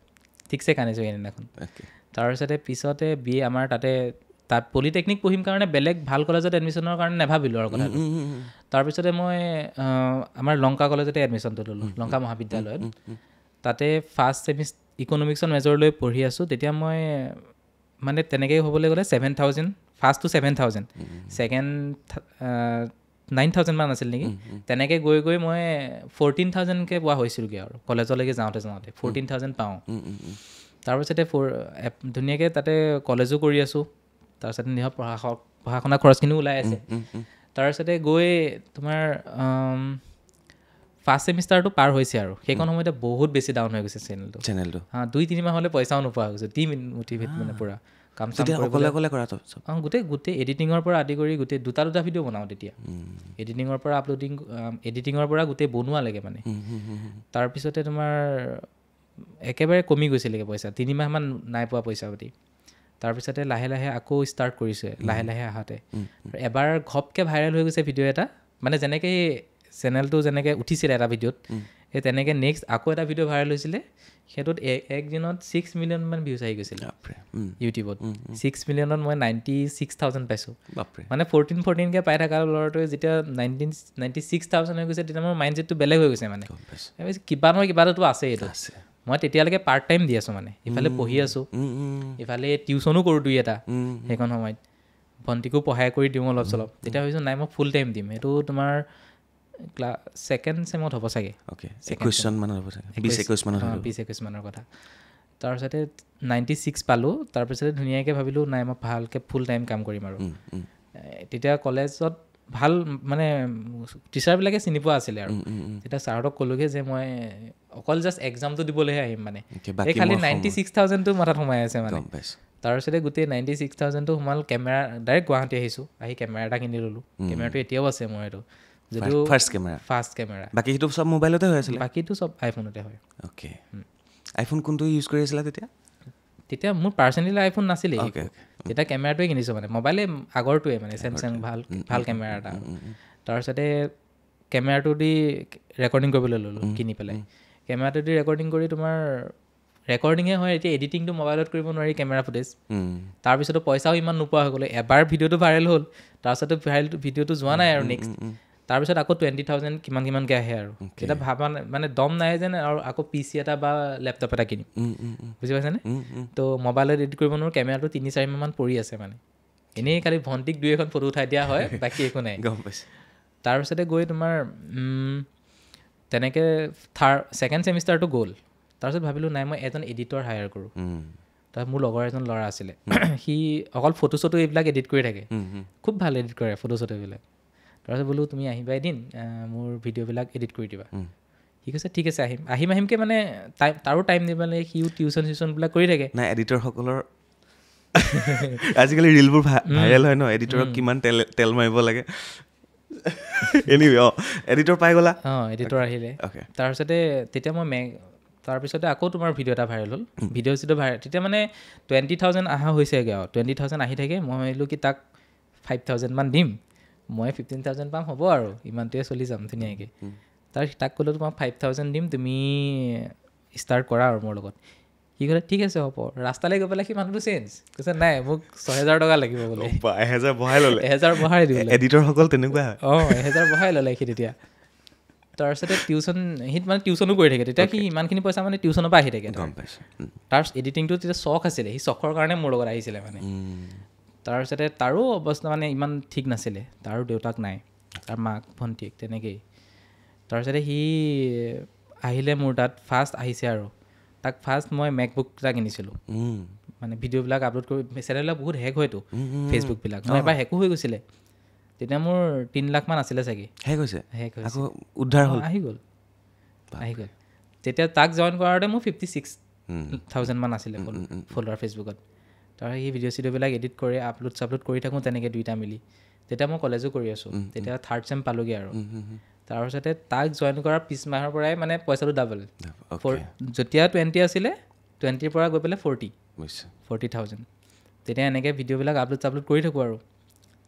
[SPEAKER 2] ঠিকছে কান্দিছোঁ সেইদিনাখন। পিছতে BA আমাৰ তাত পলিটেকনিক পঢ়িম কাৰণে বেলেগ ভাল কলেজত এডমিশ্যনৰ কাৰণে নাভাবিলোঁ আৰু কথাটো। তাৰপিছতে মই আমাৰ লংকা কলেজতে এডমিশ্যনটো ল'লোঁ, লংকা মহাবিদ্যালয়ত। তাতে ফাৰ্ষ্ট ছেমিষ্টাৰ ইকনমিক্সত মেজৰ লৈ পঢ়ি আছোঁ। তেতিয়া মই মানে তেনেকৈ হ'বলৈ গ'লে 7,000, ফাৰ্ষ্টটো 7,000, ছেকেণ্ড 9,000 মান আছিল নেকি। তেনেকৈ গৈ মই 14,000কৈ পোৱা হৈছিলগৈ আৰু কলেজলৈকে যাওঁতে 14,000 পাওঁ। তাৰপিছতে ধুনীয়াকৈ তাতে কলেজো কৰি আছোঁ, তাৰপিছতে নিজৰ পঢ়া শুনা খৰচখিনিও ওলাই আছে। তাৰপিছতে গৈ তোমাৰ ফাৰ্ষ্ট ছেমিষ্টাৰটো পাৰ হৈছে আৰু সেইখন সময়তে বহুত বেছি ডাউন হৈ গৈছে চেনেলটো। 2-3 মাহ হ'লে পইচাও নোপোৱা হৈ গৈছে, ডিমোটিভেট মানে পূৰা কাম চাম গোটেই এডিটিঙৰ পৰা আদি কৰি গোটেই দুটা ভিডিঅ' বনাওঁ তেতিয়া, এডিটিঙৰ পৰা এডিটিঙৰ পৰা গোটেই বনোৱালৈকে মানে। তাৰপিছতে তোমাৰ একেবাৰে কমি গৈছিলেগৈ পইচা, 3 মাহমান নাই পোৱা পইচা পাতি। তাৰপিছতে লাহে লাহে আকৌ ষ্টাৰ্ট কৰিছে, লাহে লাহে আহাতে এবাৰ ঘপকৈ ভাইৰেল হৈ গৈছে ভিডিঅ' এটা, মানে যেনেকৈ চেনেলটো যেনেকৈ উঠিছিলে এটা ভিডিঅ'ত, সেই তেনেকৈ নেক্সট আকৌ এটা ভিডিঅ' ভাইৰেল হৈছিলে। সেইটোত একদিনত 6 মিলিয়ন মান ভিউজ আহি গৈছিলে ইউটিউবত। 6 মিলিয়নত মই 96,000 পাইছোঁ। মানে 14কৈ পাই থকা ল'ৰাটোৱে যেতিয়া 96,000 হৈ গৈছে, তেতিয়া মোৰ মাইণ্ডছেটটো বেলেগ হৈ গৈছে। মানে কিবা নহয় কিবা এটাতো আছে এইটো। মই তেতিয়ালৈকে পাৰ্ট টাইম দি আছোঁ, মানে ইফালে পঢ়ি আছোঁ, ইফালে টিউশ্যনো কৰোঁ 2-এটা। সেইখন সময়ত ভণ্টিকো পঢ়াই কৰি দিওঁ অলপ চলপ। তেতিয়া ভাবিছোঁ নাই মই ফুল টাইম দিম। এইটো তোমাৰ ছেকেণ্ড ছেমত হ'ব চাগে,
[SPEAKER 1] 21
[SPEAKER 2] মানৰ কথা। তাৰপিছতে 96 পালোঁ। তাৰপিছতে ধুনীয়াকৈ ভাবিলোঁ নাই মই ভালকৈ ফুল টাইম কাম কৰিম আৰু। তেতিয়া কলেজত ভাল মানে টিচাৰবিলাকে চিনি পোৱা আছিলে আৰু তেতিয়া ছাৰহঁতক ক'লোগৈ যে মই অকল জাষ্ট এক্সামটো দিবলৈহে আহিম মানে এই খালি 96,000টো মাথাত সোমাই আছে মানে তাৰপিছতে গোটেই 96,000টো সোমাল কেমেৰা ডাইৰেক্ট গুৱাহাটী আহিছোঁ আহি কেমেৰা এটা কিনি ল'লোঁ কেমেৰাটো এতিয়াও আছে মোৰ এইটো যদিও ফাৰ্ষ্ট কেমেৰা
[SPEAKER 1] বাকীটো চব মোবাইলতে হৈ আছিলে
[SPEAKER 2] বাকীটো চব আইফোনতে হয়
[SPEAKER 1] অ'কে আইফোন কোনটো ইউজ কৰি আছিলা
[SPEAKER 2] তেতিয়া মোৰ পাৰ্চনেলি আইফোন নাছিলেই তেতিয়া কেমেৰাটোৱে কিনিছোঁ মানে মোবাইলে আগৰটোৱে মানে চেমচাং ভাল কেমেৰা এটা তাৰপিছতে কেমেৰাটো দি ৰেকৰ্ডিং কৰিবলৈ ল'লোঁ কিনি পেলাই কেমেৰাটো দি ৰেকৰ্ডিং কৰি তোমাৰ ৰেকৰ্ডিঙে হয় এতিয়া এডিটিংটো মোবাইলত কৰিব নোৱাৰি কেমেৰা ফুটেজ তাৰপিছতো পইচাও ইমান নোপোৱা হৈ গ'লে এবাৰ ভিডিঅ'টো ভাইৰেল হ'ল তাৰপিছতো ভিডিঅ'টো যোৱা নাই আৰু নেক্সট তাৰপিছত আকৌ 20,000 কিমানকৈ আহে আৰু তেতিয়া ভাবা মানে দম নাই যেন আৰু আকৌ PC এটা বা লেপটপ এটা কিনিম বুজি পাইছেনে তো মোবাইলত এডিট কৰিব নোৱাৰোঁ কেমেৰাটো 3-4 মাহমান পৰি আছে মানে এনেই খালি ভণ্টিক 2-এখন ফটো উঠাই দিয়া হয় বাকী একো নাই তাৰপিছতে গৈ তোমাৰ তেনেকৈ ছেকেণ্ড ছেমিষ্টাৰটো গ'ল তাৰপিছত ভাবিলোঁ নাই মই এজন এডিটৰ হায়াৰ কৰোঁ তাৰপিছত মোৰ লগৰ এজন ল'ৰা আছিলে সি অকল ফটো চটো এইবিলাক এডিট কৰি থাকে খুব ভাল এডিট কৰে ফটো চটো এইবিলাক তাৰপিছত বোলো তুমি আহিবা এদিন মোৰ ভিডিঅ'বিলাক এডিট কৰি দিবা সি কৈছে ঠিক আছে আহিমকৈ মানে তাৰো টাইম দিব লাগে সিও টিউশ্যনবিলাক কৰি থাকে
[SPEAKER 1] নাই এডিটৰসকলৰ আজিকালি ৰিলবোৰ ভাইৰেল হয় ন এডিটৰক কিমান তেল মাৰিব লাগে এডিটৰ পাই গ'লা
[SPEAKER 2] এডিটৰ আহিলে তাৰপিছতে তেতিয়া মই তাৰপিছতে আকৌ তোমাৰ ভিডিঅ' এটা ভাইৰেল হ'ল ভিডিঅ' ভাইৰেল তেতিয়া মানে 20,000 অহা হৈছেগৈ আৰু 20,000 আহি থাকে মই ভাবিলোঁ কি তাক 5,000 মান দিম মই 15,000 পাম হ'ব আৰু ইমানটোৱে চলি যাম ধুনীয়াকৈ তাক ক'লোঁ তোমাক 5,000 দিম তুমি ষ্টাৰ্ট কৰা আৰু মোৰ লগত সি ক'লে ঠিক আছে হ'ব ৰাস্তালৈ গৈ পেলাই সি মানুহটো চেঞ্জ কৈছে নাই মোক 6,000 টকা লাগিব বোলে
[SPEAKER 1] 1,000 বঢ়াই ল'লে
[SPEAKER 2] 1,000 বঢ়াই দিলে
[SPEAKER 1] এডিটৰসকল তেনেকুৱা হয়
[SPEAKER 2] 1,000 বঢ়াই ল'লে সি তেতিয়া তাৰপিছতে সি মানে টিউশ্যনো কৰি থাকে তেতিয়া সি ইমানখিনি পইচা মানে টিউশ্যনৰ পৰা আহি থাকে তাৰ এডিটিংটো তেতিয়া চখ আছিলে সি চখৰ কাৰণে মোৰ লগত আহিছিলে মানে তাৰপিছতে তাৰো অৱস্থা মানে ইমান ঠিক নাছিলে তাৰো দেউতাক নাই তাৰ মাক ভণ্টিক তেনেকেই তাৰপিছতে সি আহিলে মোৰ তাত ফাৰ্ষ্ট আহিছে আৰু তাক ফাৰ্ষ্ট মই মেকবুক এটা কিনিছিলোঁ মানে ভিডিঅ'বিলাক আপলোড কৰি চেনেলবিলাক বহুত হেক হয়তো ফেচবুকবিলাক মই এবাৰ হেকো হৈ গৈছিলে তেতিয়া মোৰ 3 লাখ মান আছিলে চাগে
[SPEAKER 1] হেক হৈছে উদ্ধাৰ হ'ল
[SPEAKER 2] আহি গ'ল তেতিয়া তাক জইন কৰাতে মোৰ 56,000 মান আছিলে ফলোৱাৰ ফেচবুকত তাৰ সেই ভিডিঅ'বিলাক এডিট কৰি আপলোড কৰি থাকোঁ তেনেকৈ দুইটা মিলি তেতিয়া মই কলেজো কৰি আছোঁ তেতিয়া 3rd চেম পালোগৈ আৰু তাৰপিছতে তাক জইন কৰাৰ পিছ মাহৰ পৰাই মানে পইচাটো ডাবল যেতিয়া 20 আছিলে 20ৰ পৰা গৈ পেলাই 40,000 তেতিয়া এনেকৈ ভিডিঅ'বিলাক আপলোড কৰি থাকোঁ আৰু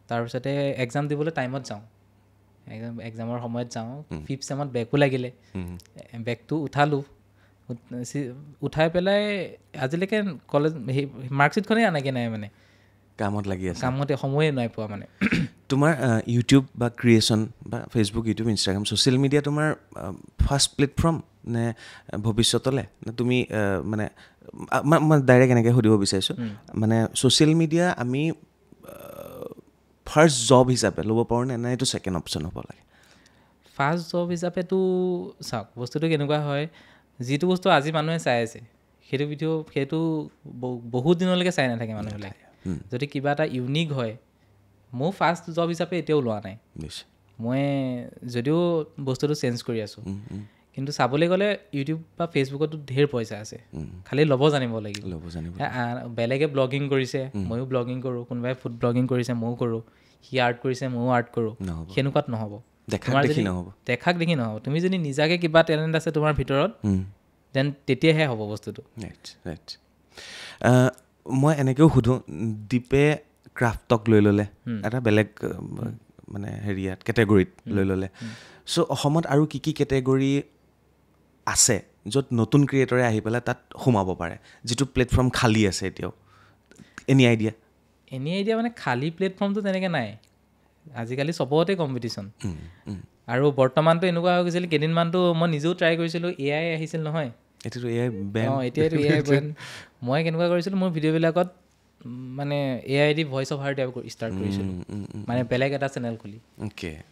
[SPEAKER 2] তাৰপিছতে এক্সাম দিবলৈ টাইমত যাওঁ এক্সামৰ সময়ত যাওঁ 5th চেমত বেকো লাগিলে বেকটো উঠালোঁ উঠাই পেলাই আজিলৈকে কলেজ সেই মাৰ্কশ্বিটখনেই আনাকৈ নাই মানে
[SPEAKER 1] কামত লাগি আছে
[SPEAKER 2] কামতে সময়ে নাই পোৱা মানে
[SPEAKER 1] তোমাৰ ইউটিউব বা ক্ৰিয়েশ্যন বা Facebook YouTube Instagram social media তোমাৰ ফাৰ্ষ্ট প্লেটফৰ্ম নে ভৱিষ্যতলৈ নে তুমি মানে মই ডাইৰেক্ট এনেকৈ সুধিব বিচাৰিছোঁ মানে ছ'চিয়েল মিডিয়া আমি ফাৰ্ষ্ট জব হিচাপে ল'ব পাৰোঁ নে এইটো ছেকেণ্ড অপশ্যন হ'ব লাগে
[SPEAKER 2] ফাৰ্ষ্ট জব হিচাপেতো চাওক বস্তুটো কেনেকুৱা হয় যিটো বস্তু আজি মানুহে চাই আছে সেইটো বহুত দিনলৈকে চাই নাথাকে মানুহবিলাকে যদি কিবা এটা ইউনিক হয় মোৰ ফাৰ্ষ্ট জব হিচাপে এতিয়াও লোৱা নাই মই যদিও বস্তুটো চেঞ্জ কৰি আছোঁ কিন্তু চাবলৈ গ'লে ইউটিউব বা ফেচবুকতো ঢেৰ পইচা আছে খালি ল'ব জানিব লাগিব বেলেগে ব্লগিং কৰিছে ময়ো ব্লগিং কৰোঁ কোনোবাই ফুড ব্লগিং কৰিছে ময়ো কৰোঁ সি আৰ্ট কৰিছে ময়ো আৰ্ট কৰোঁ সেনেকুৱাত নহ'ব দেখাক দেখি নহ'ব তুমি যদি নিজাকৈ কিবা টেলেণ্ট আছে তোমাৰ ভিতৰত দেন তেতিয়াহে হ'ব বস্তুটো
[SPEAKER 1] মই এনেকৈও সোধোঁ দীপে ক্ৰাফ্টক লৈ ল'লে এটা বেলেগ মানে হেৰিয়াত কেটেগৰীত লৈ ল'লে চ' অসমত আৰু কি কেটেগৰী আছে য'ত নতুন ক্ৰিয়েটৰে আহি পেলাই তাত সোমাব পাৰে যিটো প্লেটফৰ্ম খালী আছে এতিয়াও এনি আইডিয়া
[SPEAKER 2] মানে খালী প্লেটফৰ্মটো তেনেকৈ নাই আজিকালি চবতে কম্পিটিশ্যন আৰু বৰ্তমানটো এনেকুৱা হৈ গৈছিল কেইদিনমানটো মই নিজেও ট্ৰাই কৰিছিলোঁ AI আহিছিল নহয়
[SPEAKER 1] এতিয়াতো
[SPEAKER 2] AI বেন মই কেনেকুৱা কৰিছিলোঁ মোৰ ভিডিঅ'বিলাকত মানে AI দি ভইচ অভাৰ দিয়া ষ্টাৰ্ট কৰিছিলোঁ মানে বেলেগ এটা চেনেল খুলি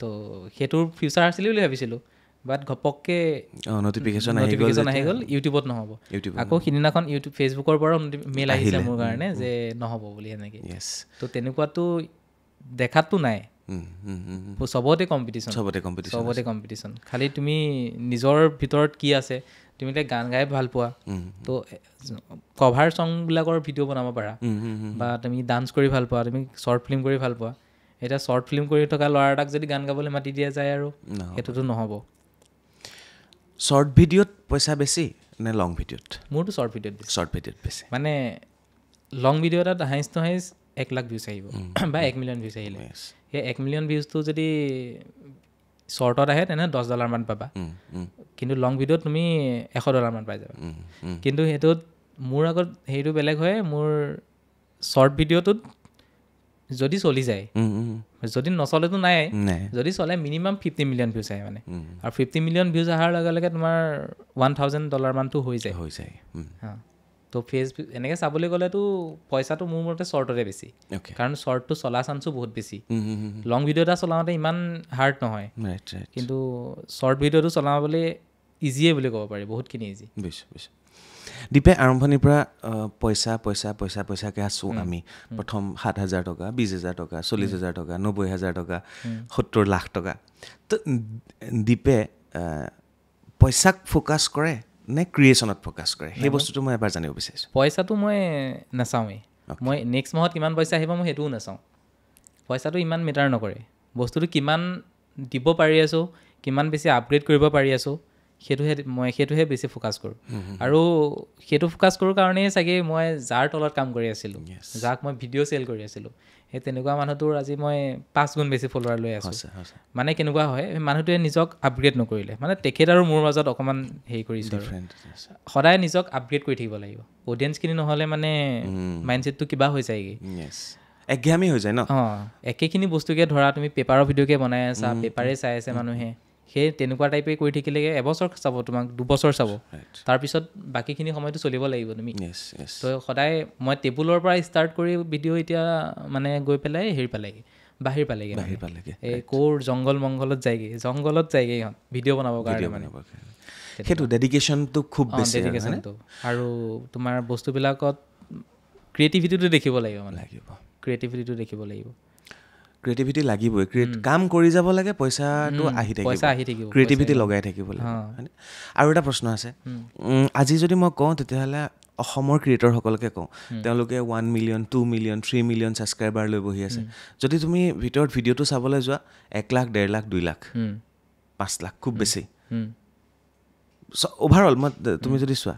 [SPEAKER 2] তো সেইটোৰ ফিউচাৰ আছিলে বুলি ভাবিছিলোঁ বাট ঘপককৈ নটিফিকেশ্যন আহি গ'ল ইউটিউবত নহ'ব আকৌ সিদিনাখন ফেচবুকৰ পৰা মেইল আহিছিলে মোৰ কাৰণে যে নহ'ব বুলি সেনেকৈ তো তেনেকুৱাতো দেখাততো নাই চবতে কম্পিটিশ্যন চবতে কম্পিটিশ্যন খালি তুমি নিজৰ ভিতৰত কি আছে তুমি এতিয়া গান গাই ভাল পোৱা তো কভাৰ ছংবিলাকৰ ভিডিঅ' বনাব পাৰা বা তুমি ডান্স কৰি ভাল পোৱা তুমি শ্বৰ্ট ফিল্ম কৰি ভাল পোৱা এতিয়া শ্বৰ্ট ফিল্ম কৰি থকা ল'ৰা এটাক যদি গান গাবলৈ মাতি দিয়া যায় আৰু সেইটোতো নহ'ব
[SPEAKER 1] শ্বৰ্ট ভিডিঅ'ত পইচা বেছি নে লং ভিডিঅ'ত
[SPEAKER 2] মোৰতো শ্বৰ্ট ভিডিঅ'ত
[SPEAKER 1] বেছি
[SPEAKER 2] মানে লং ভিডিঅ' এটাত হাইচ টু হাইচ 1 লাখ ভিউজ আহিব বা 1 মিলিয়ন ভিউজ আহিলে সেই 1 মিলিয়ন ভিউজটো যদি শ্বৰ্টত আহে তেনে $10 মান পাবা কিন্তু লং ভিডিঅ'ত তুমি $100 মান পাই যাবা কিন্তু সেইটোত মোৰ আগত হেৰিটো বেলেগ হয় মোৰ শ্বৰ্ট ভিডিঅ'টোত যদি চলি যায় যদি নচলেতো নাই যদি চলে মিনিমাম 50 মিলিয়ন ভিউজ আহে মানে আৰু 50 মিলিয়ন ভিউজ অহাৰ লগে লগে তোমাৰ $1,000 মানটো হৈ যায় তো ফেচবুক এনেকৈ চাবলৈ গ'লেতো পইচাটো মোৰ মতে শ্বৰ্টতে বেছি কাৰণ শ্বৰ্টটো চলা চান্সো বহুত বেছি লং ভিডিঅ' এটা চলাওঁতে ইমান হাৰ্ড নহয় কিন্তু শ্বৰ্ট ভিডিঅ'টো চলাবলৈ ইজিয়ে বুলি ক'ব পাৰি বহুতখিনি ইজি
[SPEAKER 1] বুজিছোঁ দীপে আৰম্ভণিৰ পৰা পইচাকৈ আছোঁ আমি প্ৰথম 7,000 টকা 20,000 টকা 40,000 টকা 90,000 টকা 70 লাখ টকা তো দীপে পইচাক ফ'কাছ কৰে নে ক্ৰিয়েশ্যনত ফ'কাছ কৰে সেই বস্তুটো মই এবাৰ জানিব বিচাৰিছোঁ
[SPEAKER 2] পইচাটো মই নাচাওঁৱেই মই নেক্সট মাহত কিমান পইচা আহিব মই সেইটোও নাচাওঁ পইচাটো ইমান মেটাৰ নকৰে বস্তুটো কিমান দিব পাৰি আছোঁ কিমান বেছি আপগ্ৰেড কৰিব পাৰি আছোঁ সেইটোহে বেছি ফ'কাছ কৰোঁ আৰু সেইটো ফ'কাছ কৰোঁ কাৰণেই চাগে মই যাৰ তলত কাম কৰি আছিলোঁ যাক মই ভিডিঅ' চেল কৰি আছিলোঁ সেই তেনেকুৱা মানুহটোৰ আজি মই 5 গুণ বেছি ফলোৱাৰ লৈ আছোঁ মানে কেনেকুৱা হয় মানুহটোৱে নিজক আপগ্ৰেড নকৰিলে মানে তেখেত আৰু মোৰ মাজত অকণমান হেৰি কৰিছোঁ সদায় নিজক আপগ্ৰেড কৰি থাকিব লাগিব অডিয়েঞ্চখিনি নহ'লে মানে মাইণ্ডছেটটো কিবা হৈ যায়গৈ
[SPEAKER 1] একঘেয়ামী হৈ যায় ন
[SPEAKER 2] একেখিনি বস্তুকে ধৰা তুমি পেপাৰৰ ভিডিঅ'কে বনাই আছা পেপাৰে চাই আছে মানুহে সেই তেনেকুৱা টাইপে কৰি থাকিলে এবছৰ চাব তোমাক 2 বছৰ চাব তাৰপিছত বাকীখিনি সময়টো চলিব লাগিব তুমি তো সদায় মই টেবুলৰ পৰা ষ্টাৰ্ট কৰি ভিডিঅ' এতিয়া মানে গৈ পেলাই বাহিৰ পালেগৈ এই ক'ৰ জংঘলত যায়গৈ ইহঁত ভিডিঅ' বনাবৰ কাৰণে মানে
[SPEAKER 1] সেইটো ডেডিকেশ্যনটো খুব বেছি
[SPEAKER 2] আৰু তোমাৰ বস্তুবিলাকত ক্ৰিয়েটিভিটিটো দেখিব লাগিব
[SPEAKER 1] ক্ৰিয়েটিভিটি লাগিবই কাম কৰি যাব লাগে পইচাটো আহি থাকিব ক্ৰিয়েটিভিটি লগাই থাকিব লাগে আৰু এটা প্ৰশ্ন আছে আজি যদি মই কওঁ তেতিয়াহ'লে অসমৰ ক্ৰিয়েটৰসকলকে কওঁ তেওঁলোকে 1 মিলিয়ন 2 মিলিয়ন 3 মিলিয়ন ছাবস্ক্ৰাইবাৰ লৈ বহি আছে যদি তুমি ভিতৰত ভিডিঅ'টো চাবলৈ যোৱা 1 লাখ 1.5 লাখ 2 লাখ 5 লাখ খুব বেছি অভাৰঅল তুমি যদি চোৱা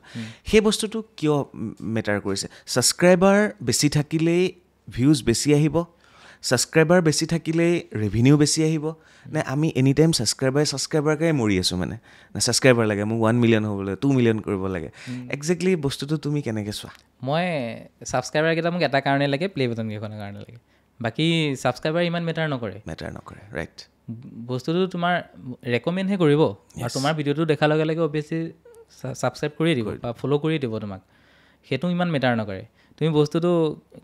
[SPEAKER 1] সেই বস্তুটো কিয় মেটাৰ কৰিছে ছাবস্ক্ৰাইবাৰ বেছি থাকিলেই ভিউজ বেছি আহিব ছাবস্ক্ৰাইবাৰ বেছি থাকিলেই ৰেভিনিউ বেছি আহিব নে আমি এনি টাইম ছাবস্ক্ৰাইবাৰকে মৰি আছোঁ মানে ছাবস্ক্ৰাইবাৰ লাগে মোক 1 মিলিয়ন হ'বলৈ 2 মিলিয়ন কৰিব লাগে একজেক্টলি বস্তুটো তুমি কেনেকৈ চোৱা
[SPEAKER 2] মই ছাবস্ক্ৰাইবাৰকেইটা মোক এটা কাৰণে লাগে প্লে বাটনকেইখনৰ কাৰণে লাগে বাকী ছাবস্ক্ৰাইবাৰ ইমান মেটাৰ নকৰে
[SPEAKER 1] ৰাইট
[SPEAKER 2] বস্তুটো তোমাৰ ৰেকমেণ্ডহে কৰিব আৰু তোমাৰ ভিডিঅ'টো দেখাৰ লগে লগে অভিয়াছলি ছাবস্ক্ৰাইব কৰিয়ে দিব বা ফ'ল' কৰিয়ে দিব তোমাক সেইটো ইমান মেটাৰ নকৰে তুমি বস্তুটো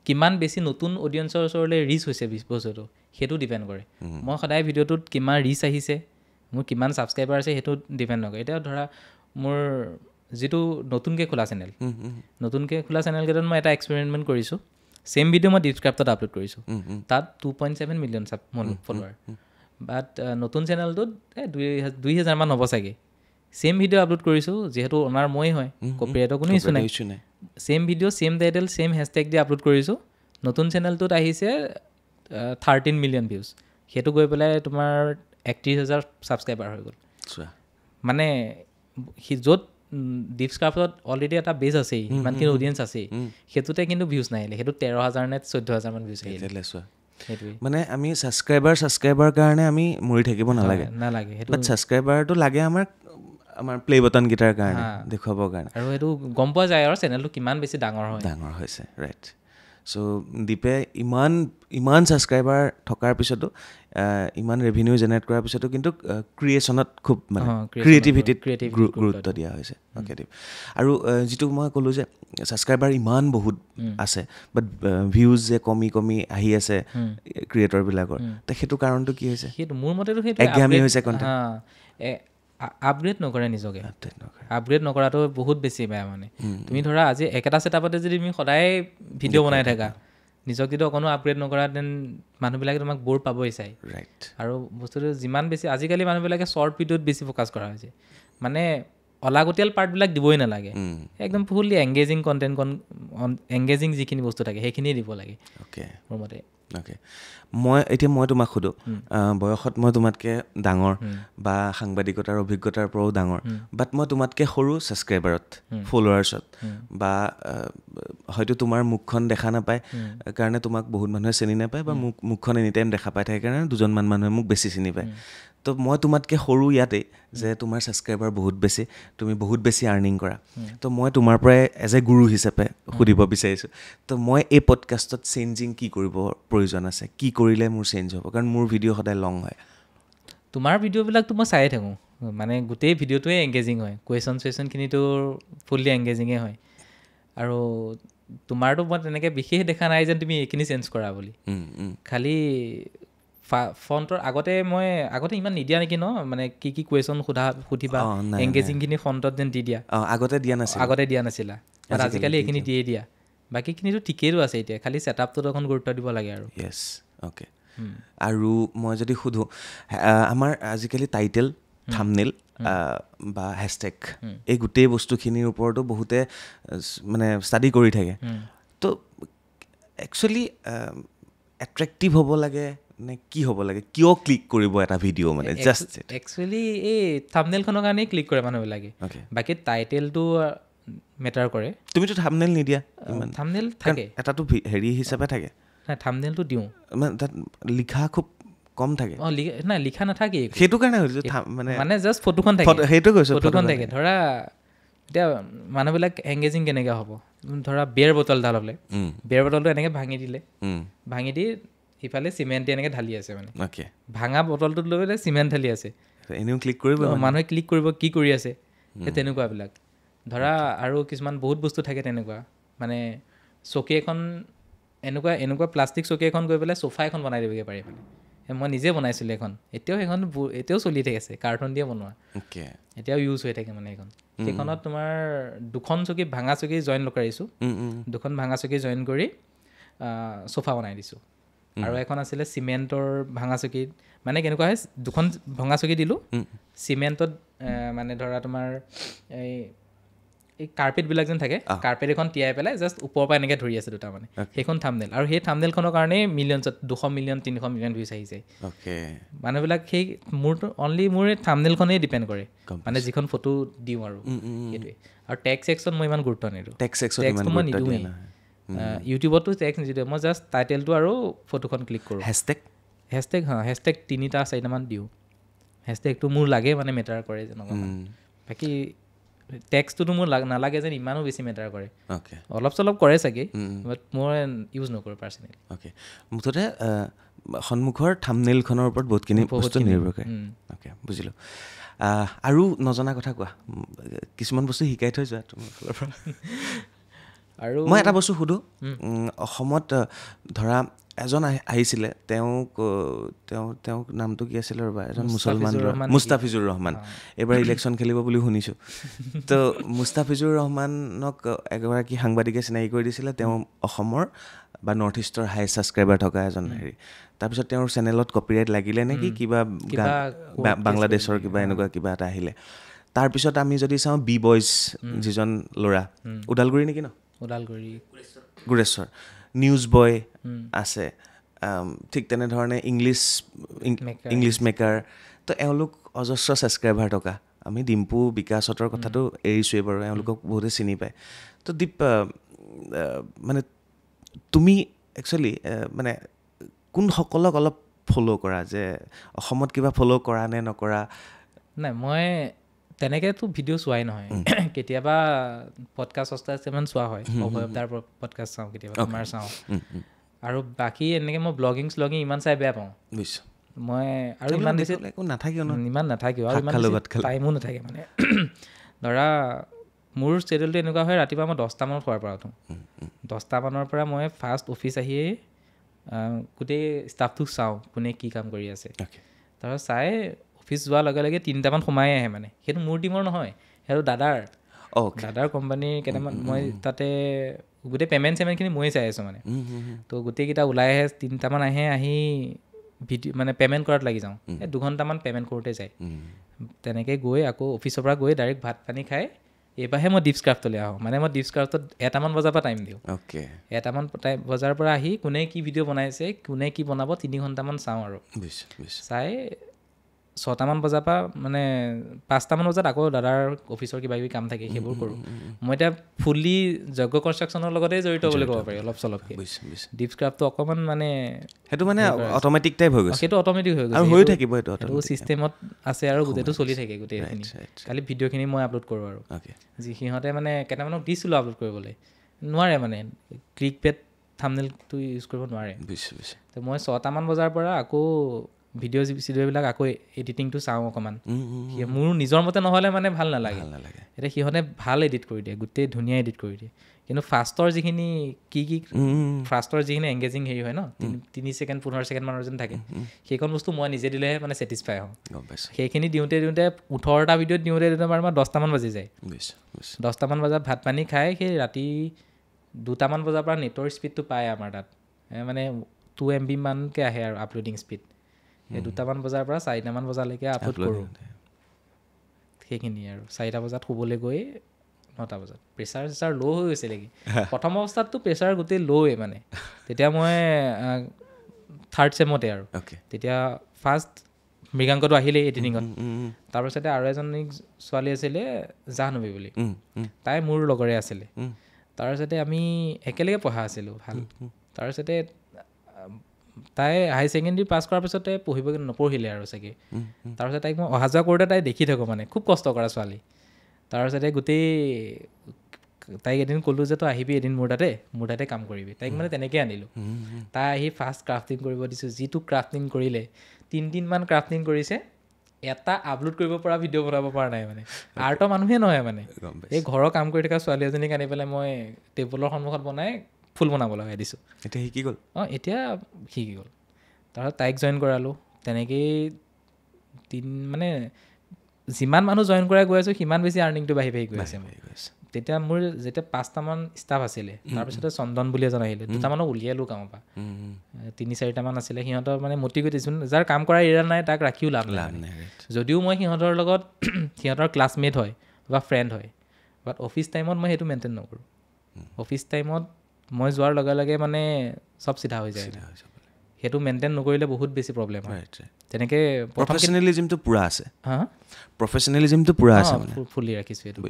[SPEAKER 2] কিমান বেছি নতুন অডিয়েঞ্চৰ ওচৰলৈ ৰিচ হৈছে বস্তুটো সেইটো ডিপেণ্ড কৰে মই সদায় ভিডিঅ'টোত কিমান ৰিচ আহিছে মোৰ কিমান ছাবস্ক্ৰাইবাৰ আছে সেইটো ডিপেণ্ড নকৰে এতিয়া ধৰা মোৰ যিটো নতুনকৈ খোলা চেনেলকেইটাত মই এটা এক্সপেৰিমেণ্ট কৰিছোঁ ছেম ভিডিঅ' মই ডিপক্ৰাফ্টত আপলোড কৰিছোঁ তাত 2.7 মিলিয়ন ফলোৱাৰ বাট নতুন চেনেলটোত 2,000 মান হ'ব চাগে ছেম ভিডিঅ' আপলোড কৰিছোঁ যিহেতু অনাৰ মই হয় কপিৰাইটৰ কোনো ইছ্যু নাই same video' same title same hashtag দি আপলোড কৰিছোঁ নতুন চেনেলটোত আহিছে 13 মিলিয়ন ভিউজ সেইটো গৈ পেলাই তোমাৰ 31,000 ছাবস্ক্ৰাইবাৰ হৈ গ'ল মানে য'ত ডিপক্ৰাফ্টত অলৰেডি এটা বেছ আছেই ইমানখিনি অডিয়েঞ্চ আছেই সেইটোতে কিন্তু ভিউজ নাহিলে সেইটো 13,000 নে 14,000 মান ভিউজ আহিলে
[SPEAKER 1] মানে আমি ছাবস্ক্ৰাইবাৰ কাৰণে আমি মৰি থাকিব নালাগে বাট ছাবস্ক্ৰাইবাৰটো লাগে আমাৰ প্লে বাটনকেইটাৰ কাৰণে দেখুৱাবৰ কাৰণে
[SPEAKER 2] আৰু সেইটো গম পোৱা যায় আৰু চেনেলটো কিমান বেছি ডাঙৰ
[SPEAKER 1] হৈছে ৰাইট চ' দীপে ইমান ছাবস্ক্ৰাইবাৰ থকাৰ পিছতো ইমান ৰেভিনিউ জেনেৰেট কৰাৰ পিছতো কিন্তু ক্ৰিয়েশ্যনত খুব মানে ক্ৰিয়েটিভিটিত গুৰুত্ব দিয়া হৈছে অ'কে দীপ আৰু যিটো মই ক'লোঁ যে ছাবস্ক্ৰাইবাৰ ইমান বহুত আছে বাট ভিউজ যে কমি আহি আছে ক্ৰিয়েটৰবিলাকৰ তে সেইটো কাৰণটো কি হৈছে
[SPEAKER 2] সেইটো মোৰ মতেতো সেইটো
[SPEAKER 1] একঘেয়ামী হৈছে কণ্টেণ্ট
[SPEAKER 2] আপগ্ৰেড নকৰে নিজকে আপগ্ৰেড নকৰাটো বহুত বেছি বেয়া মানে তুমি ধৰা আজি একেটা ছেটআপতে যদি তুমি সদায় ভিডিঅ' বনাই থাকা নিজক যদি অকণো আপগ্ৰেড নকৰা দেন মানুহবিলাকে তোমাক ব'ৰ পাবই চাই
[SPEAKER 1] ৰাইট
[SPEAKER 2] আৰু বস্তুটো যিমান বেছি আজিকালি মানুহবিলাকে শ্বৰ্ট ভিডিঅ'ত বেছি ফ'কাছ কৰা হৈছে মানে অলাগতিয়াল পাৰ্টবিলাক দিবই নালাগে একদম ফুল্লি এংগেজিং কণ্টেণ্ট এংগেজিং যিখিনি বস্তু থাকে সেইখিনিয়ে দিব লাগে
[SPEAKER 1] অ'কে
[SPEAKER 2] মোৰ মতে
[SPEAKER 1] অ'কে মই তোমাক সোধোঁ বয়সত মই তোমাতকৈ ডাঙৰ বা সাংবাদিকতাৰ অভিজ্ঞতাৰ পৰাও ডাঙৰ বাট মই তোমাতকৈ সৰু ছাবস্ক্ৰাইবাৰত ফলোৱাৰ্ছত বা হয়তো তোমাৰ মুখখন দেখা নাপায় কাৰণে তোমাক বহুত মানুহে চিনি নাপায় বা মুখখন এনি টাইম দেখা পাই থাকে কাৰণে দুজনমান মানুহে মোক বেছি চিনি পায় তো মই তোমাতকৈ সৰু ইয়াতেই যে তোমাৰ ছাবস্ক্ৰাইবাৰ বহুত বেছি তুমি বহুত বেছি আৰ্নিং কৰা তো মই তোমাৰ পৰাই এজ এ গুৰু হিচাপে সুধিব বিচাৰিছোঁ তো মই এই পডকাষ্টত চেঞ্জিং কি কৰিব প্ৰয়োজন আছে কি কৰিলে মোৰ চেঞ্জ হ'ব কাৰণ মোৰ ভিডিঅ' সদায় লং হয়
[SPEAKER 2] তোমাৰ ভিডিঅ'বিলাকতো মই চায়ে থাকোঁ মানে গোটেই ভিডিঅ'টোৱে এংগেজিং হয় কুৱেশ্যনখিনিতো ফুল্লি এংগেজিঙে হয় আৰু তোমাৰতো মই তেনেকৈ বিশেষ দেখা নাই যেন তুমি এইখিনি চেঞ্জ কৰা বুলি খালি ফণ্টৰ আগতে ইমান নিদিয়া নেকি ন মানে কি কি কুৱেশ্যন সুধিবা এংগেজিংখিনি ফণ্টত যেন দি দিয়া
[SPEAKER 1] আগতে দিয়া
[SPEAKER 2] নাছিলা বাট আজিকালি এইখিনি দিয়ে দিয়া বাকীখিনিতো ঠিকেইতো আছে এতিয়া খালি ছেটআপটোত অকণ গুৰুত্ব দিব লাগে আৰু
[SPEAKER 1] য়েছ অ'কে আৰু মই যদি সোধোঁ আমাৰ আজিকালি টাইটেল থাম্বনেইল বা হেছটেগ এই গোটেই বস্তুখিনিৰ ওপৰতো বহুতে মানে ষ্টাডি কৰি থাকে তো একচুৱেলি এট্ৰেক্টিভ হ'ব লাগে নে কি হ'ব লাগে কিয় ক্লিক কৰিব এটা ভিডিঅ' মানে জাষ্ট
[SPEAKER 2] একচুৱেলি এই থাম্বনেইলখনৰ কাৰণেই ক্লিক কৰে মানুহবিলাকে বাকী টাইটেলটো মেটাৰ কৰে
[SPEAKER 1] তুমিতো থাম্বনেইল নিদিয়া
[SPEAKER 2] থাম্বনেইল থাকে
[SPEAKER 1] এটাতো হেৰি হিচাপে থাকে
[SPEAKER 2] নাই থাম্বনেইলটো দিওঁ
[SPEAKER 1] তাত লিখা খুব কম থাকে
[SPEAKER 2] নাই লিখা নাথাকে
[SPEAKER 1] সেইটো কাৰণে
[SPEAKER 2] মানে জাষ্ট ফটোখন থাকে
[SPEAKER 1] সেইটো কৈছোঁ
[SPEAKER 2] ফটোখন থাকে ধৰা এতিয়া মানুহবিলাক এংগেজিং কেনেকৈ হ'ব ধৰা বিয়েৰ বটল এটা ল'লে বিয়েৰ বটলটো এনেকৈ ভাঙি দি ইফালে চিমেণ্ট এনেকৈ ঢালি আছে মানে ভাঙা বটলটোত লৈ পেলাই চিমেণ্ট ঢালি আছে
[SPEAKER 1] এনেও ক্লিক কৰিব
[SPEAKER 2] মানুহে ক্লিক কৰিব কি কৰি আছে সেই তেনেকুৱাবিলাক ধৰা আৰু কিছুমান বহুত বস্তু থাকে তেনেকুৱা মানে চকী এখন এনেকুৱা প্লাষ্টিক চকী এখন গৈ পেলাই চোফা এখন বনাই দিবগৈ পাৰি মানে মই নিজে বনাইছিলোঁ এখন এতিয়াও চলি থাকে আছে কাৰ্টুন দিয়ে বনোৱা এতিয়াও ইউজ হৈ থাকে মানে সেইখনত তোমাৰ দুখন চকী ভাঙা চকী জইন লগাইছোঁ দুখন ভাঙা চকী জইন কৰি চোফা বনাই দিছোঁ আৰু এখন আছিলে চিমেণ্টৰ ভাঙা চকীত মানে কেনেকুৱা হয় দুখন ভঙা চকী দিলোঁ চিমেণ্টত মানে ধৰা তোমাৰ এই কাৰ্পেটবিলাক যেন থাকে কাৰ্পেট এখন তিয়াই পেলাই জাষ্ট ওপৰৰ পৰা এনেকৈ ধৰি আছে দুটা মানে সেইখন থাম্বনেইল আৰু সেই থাম্বনেইলখনৰ কাৰণেই মিলিয়নছত 200 মিলিয়ন 300 মিলিয়ন ভিউজ আহি যায় মানুহবিলাক সেই মোৰ থাম্বনেইলখনেই ডিপেণ্ড কৰে মানে যিখন ফটো দিওঁ আৰু সেইটোৱে আৰু টেক্স ছেকশ্যন মই ইমান গুৰুত্ব নিদিওঁ টেক্সটো মই নিদিওঁৱেই ইউটিউবতো টেক্স নিদিওঁ মই জাষ্ট টাইটেলটো আৰু ফটোখন ক্লিক কৰোঁ হেছটেগ 3-4মান দিওঁ হেছটেগটো মোৰ লাগে মানে মেটাৰ কৰে যেনেকুৱা বাকী টেক্সটোতো মোৰ নালাগে যেন ইমানো বেছি মেটাৰ কৰে অলপ চলপ কৰে চাগে বাট মই ইউজ নকৰোঁ পাৰ্চনেলি
[SPEAKER 1] মুঠতে সন্মুখৰ থাম্বনেইলখনৰ ওপৰত বহুতখিনি বস্তু নিৰ্ভৰ কৰে বুজিলোঁ আৰু নজনা কথা কোৱা কিছুমান বস্তু শিকাই থৈ যোৱা তোমাৰ ফালৰ পৰা আৰু মই এটা বস্তু সোধোঁ অসমত ধৰা এজন আহিছিলে তেওঁক নামটো কি আছিলে ৰ'বা এজন মুছলমান মুস্তাফিজুৰ ৰহমান এইবাৰ ইলেকশ্যন খেলিব বুলি শুনিছোঁ তো মুস্তাফিজুৰ ৰহমানক এগৰাকী সাংবাদিকে চিনাকি কৰি দিছিলে তেওঁ অসমৰ বা নৰ্থ ইষ্টৰ হাই ছাবস্ক্ৰাইবাৰ থকা এজন হেৰি তাৰপিছত তেওঁৰ চেনেলত কপিৰাইট লাগিলে নেকি কিবা বাংলাদেশৰ কিবা এনেকুৱা কিবা এটা আহিলে তাৰপিছত আমি যদি চাওঁ বি বইজ যিজন ল'ৰা ওদালগুৰি নেকি ন গুৰেশ্বৰ নিউজ বয় আছে ঠিক তেনেধৰণে ইংলিছ মেকাৰ তো এওঁলোক অজস্ৰ ছাবস্ক্ৰাইবাৰ থকা আমি ডিম্পু বিকাশহঁতৰ কথাটো এৰিছোঁৱেই বাৰু এওঁলোকক বহুতে চিনি পায় তো দীপ মানে তুমি একচুৱেলি মানে কোনসকলক অলপ ফ'ল' কৰা যে অসমত কিবা ফ'ল' কৰা নে নকৰা
[SPEAKER 2] নাই মই তেনেকৈতো ভিডিঅ' চোৱাই নহয় কেতিয়াবা পডকাষ্ট ইমান চোৱা হয় অভয়দাৰ পডকাষ্ট চাওঁ কেতিয়াবা তোমাৰ চাওঁ আৰু বাকী এনেকৈ মই ব্লগিং ইমান চাই বেয়া পাওঁ বুজিছোঁ মই আৰু ইমান বেছি নাথাকিও আৰু ইমান টাইমো নাথাকে মানে ধৰা মোৰ শ্বেডিউলটো এনেকুৱা হয় ৰাতিপুৱা মই 10টামানত শুৱাৰ পৰা উঠোঁ 10টামানৰ পৰা মই ফাৰ্ষ্ট অফিচ আহিয়েই গোটেই ষ্টাফটোক চাওঁ কোনে কি কাম কৰি আছে তাৰপিছত চাই অফিচ যোৱাৰ লগে লগে 3টামান সোমাই আহে মানে সেইটো মোৰ টিমৰ নহয় সেইটো দাদাৰ দাদাৰ কোম্পানীৰ কেইটামান মই তাতে গোটেই পে'মেণ্টখিনি ময়ে চাই আছোঁ মানে তো গোটেইকেইটা ওলাই আহে 3টামান আহি ভিডিঅ' মানে পে'মেণ্ট কৰাত লাগি যাওঁ 2 ঘণ্টামান পে'মেণ্ট কৰোঁতে যায় তেনেকৈ গৈ আকৌ অফিচৰ পৰা গৈ ডাইৰেক্ট ভাত পানী খাই এইবাৰহে মই ডিপছ ক্ৰাফ্টলৈ আহোঁ মানে মই ডিপছ ক্ৰাফ্টত 1টামান বজাৰ পৰা টাইম দিওঁ 1টামান বজাৰ পৰা আহি কোনে কি ভিডিঅ' বনাইছে কোনে কি বনাব 3 ঘণ্টামান চাওঁ আৰু চাই 6টামান বজাৰ পৰা মানে 5টামান বজাত আকৌ দাদাৰ অফিচৰ কিবা কিবি কাম থাকে সেইবোৰ কৰোঁ মই এতিয়া ফুল্লি যজ্ঞ কনষ্ট্ৰাকশ্যনৰ লগতে জড়িত বুলি ক'ব পাৰি অলপ চলপকৈ ডিপছ ক্ৰাফ্টটো অকণমান মানে
[SPEAKER 1] সেইটো মানে অট'মেটিক টাইপ হৈ গৈছে
[SPEAKER 2] সেইটো অট'মেটিক হৈ গৈছে
[SPEAKER 1] আৰু হৈ থাকিব এইটো
[SPEAKER 2] ছিষ্টেমত আছে আৰু গোটেইটো চলি থাকে গোটেইখিনি খালি ভিডিঅ'খিনি মই আপলোড কৰোঁ আৰু যি সিহঁতে মানে কেইটামানক দিছিলোঁ আপলোড কৰিবলৈ নোৱাৰে মানে ক্লিক বেট থাম্বনেইলটো ইউজ কৰিব নোৱাৰে তো মই 6টামান বজাৰ পৰা আকৌ ভিডিঅ'বিলাক আকৌ এডিটিংটো চাওঁ অকণমান মোৰ নিজৰ মতে নহ'লে মানে ভাল নালাগে এতিয়া সিহঁতে ভাল এডিট কৰি দিয়ে গোটেই ধুনীয়া এডিট কৰি দিয়ে কিন্তু ফাৰ্ষ্টৰ যিখিনি ফাৰ্ষ্টৰ যিখিনি এংগেজিং হেৰি হয় ন 3 ছেকেণ্ড 15 ছেকেণ্ডমানৰ যেন থাকে সেইখন বস্তু মই নিজে দিলেহে মানে ছেটিছফাই হওঁ সেইখিনি দিওঁতে 18টা ভিডিঅ'ত দিওঁতে বাৰু মই 10টামান বাজি যায় 10টামান বজাত ভাত পানী খাই সেই ৰাতি 2টামান বজাৰ পৰা নেটৰ স্পীডটো পায় আমাৰ তাত মানে 2 MB মানকৈ আহে আৰু আপলোডিং স্পীড সেই 2টামান বজাৰ পৰা 4টামান বজালৈকে আপলোড কৰোঁ সেইখিনি আৰু 4টা বজাত শুবলৈ গৈ 9টা বজাত প্ৰেছাৰ ল' হৈ গৈছে নেকি প্ৰথম অৱস্থাততো প্ৰেছাৰ গোটেই ল'ৱে মানে তেতিয়া মই 3rd ছেমতে আৰু তেতিয়া ফাৰ্ষ্ট মৃগাংকটো আহিলেই এডিটিঙত তাৰপিছতে আৰু এজনী ছোৱালী আছিলে জাহ্নৱী বুলি তাই মোৰ লগৰে আছিলে তাৰপিছতে আমি একেলগে পঢ়া আছিলোঁ ভাল তাৰপিছতে তাই হাই ছেকেণ্ডেৰী পাছ কৰাৰ পিছতে পঢ়িব নপঢ়িলে আৰু চাগে তাৰপিছত তাইক মই অহা যোৱা কৰোঁতে তাই দেখি থাকোঁ মানে খুব কষ্ট কৰা ছোৱালী তাৰপিছতে গোটেই তাইক এদিন ক'লোঁ যে তই আহিবি এদিন মোৰ তাতে কাম কৰিবি তাইক মানে তেনেকৈ আনিলোঁ তাই আহি ফাৰ্ষ্ট ক্ৰাফ্টিং কৰিব দিছোঁ যিটো ক্ৰাফ্টিং কৰিলে 3 দিনমান ক্ৰাফ্টিং কৰিছে এটা আপলোড কৰিব পৰা ভিডিঅ' বনাব পৰা নাই মানে আৰ্টৰ মানুহে নহয় মানে এই ঘৰৰ কাম কৰি থকা ছোৱালী এজনীক আনি পেলাই মই টেবুলৰ সন্মুখত বনাই ফুল বনাব লগাই দিছোঁ
[SPEAKER 1] এতিয়া শিকি গ'ল
[SPEAKER 2] এতিয়া শিকি গ'ল তাৰপিছত তাইক জইন কৰালোঁ তেনেকেই মানে যিমান মানুহ জইন কৰাই গৈ আছোঁ সিমান বেছি আৰ্নিংটো বাঢ়ি গৈ আছে তেতিয়া মোৰ যেতিয়া 5টামান ষ্টাফ আছিলে তাৰপিছতে চন্দন বুলি এজন আহিলে 2টামানক উলিয়ালোঁ কামৰ পৰা 3-4টামান আছিলে সিহঁতৰ মানে মটিভেট যাৰ কাম কৰা এৰিয়া নাই তাক ৰাখিও লাভ নাই যদিও মই সিহঁতৰ লগত সিহঁতৰ ক্লাছমেট হয় বা ফ্ৰেণ্ড হয় বাট অফিচ টাইমত মই সেইটো মেইনটেইন নকৰোঁ অফিচ টাইমত মই যোৱাৰ লগে লগে মানে চব চিধা হৈ যায় সেইটো মেইনটেইন নকৰিলে বহুত বেছি প্ৰব্লেম হয় তেনেকৈ
[SPEAKER 1] প্ৰফেচনেলিজিমটো পূৰা আছে প্ৰফেচনেলিজিমটো পূৰা আছে
[SPEAKER 2] ফুলি ৰাখিছোঁ এইটো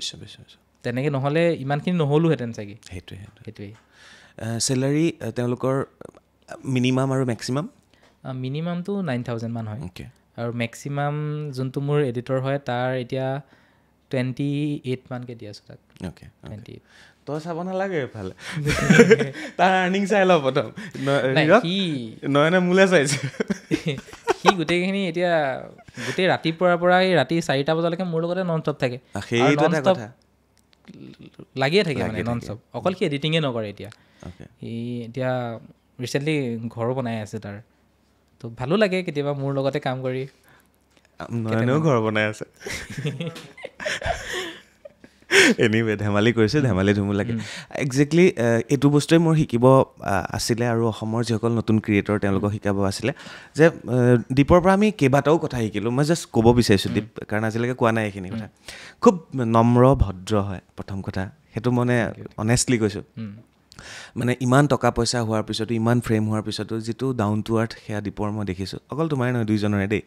[SPEAKER 2] তেনেকৈ নহ'লে ইমানখিনি নহ'লোহেঁতেন চাগে সেইটোৱেই
[SPEAKER 1] চেলাৰী তেওঁলোকৰ মিনিমাম আৰু মেক্সিমাম
[SPEAKER 2] মিনিমামটো 9,000 মান হয় আৰু মেক্সিমাম যোনটো মোৰ এডিটৰ হয় তাৰ এতিয়া 28 মানকৈ দি আছোঁ তাক 28
[SPEAKER 1] তই চাব নালাগে এইফালে তাৰ আৰ্নিং চাই ল প্ৰথম নয়নে মোলৈ চাইছে
[SPEAKER 2] সি গোটেইখিনি এতিয়া গোটেই ৰাতিপুৱাৰ পৰা এই ৰাতি 4টা বজালৈকে মোৰ লগতে নন ষ্টপ থাকে লাগিয়ে থাকে মানে নন ষ্টপ অকল সি এডিটিঙে নকৰে এতিয়া সি এতিয়া ৰিচেণ্টলি ঘৰো বনাই আছে তাৰ তো ভালো লাগে কেতিয়াবা মোৰ লগতে কাম কৰি
[SPEAKER 1] নয়নেও ঘৰ বনাই আছে এনিৱে ধেমালি কৰিছোঁ ধেমালি ধুমু লাগে একজেক্টলি এইটো বস্তুৱে মোৰ শিকিব আছিলে আৰু অসমৰ যিসকল নতুন ক্ৰিয়েটৰ তেওঁলোকক শিকাব আছিলে যে দীপৰ পৰা আমি কেইবাটাও কথা শিকিলোঁ মই জাষ্ট ক'ব বিচাৰিছোঁ দীপ কাৰণ আজিলৈকে কোৱা নাই এইখিনি কথা খুব নম্ৰ ভদ্ৰ হয় প্ৰথম কথা সেইটো মানে অনেষ্টলি কৈছোঁ মানে ইমান টকা পইচা হোৱাৰ পিছতো ইমান ফ্ৰেম হোৱাৰ পিছতো যিটো ডাউন টু আৰ্থ সেয়া দীপৰ মই দেখিছোঁ অকল তোমাৰে নহয় দুইজনৰে দেই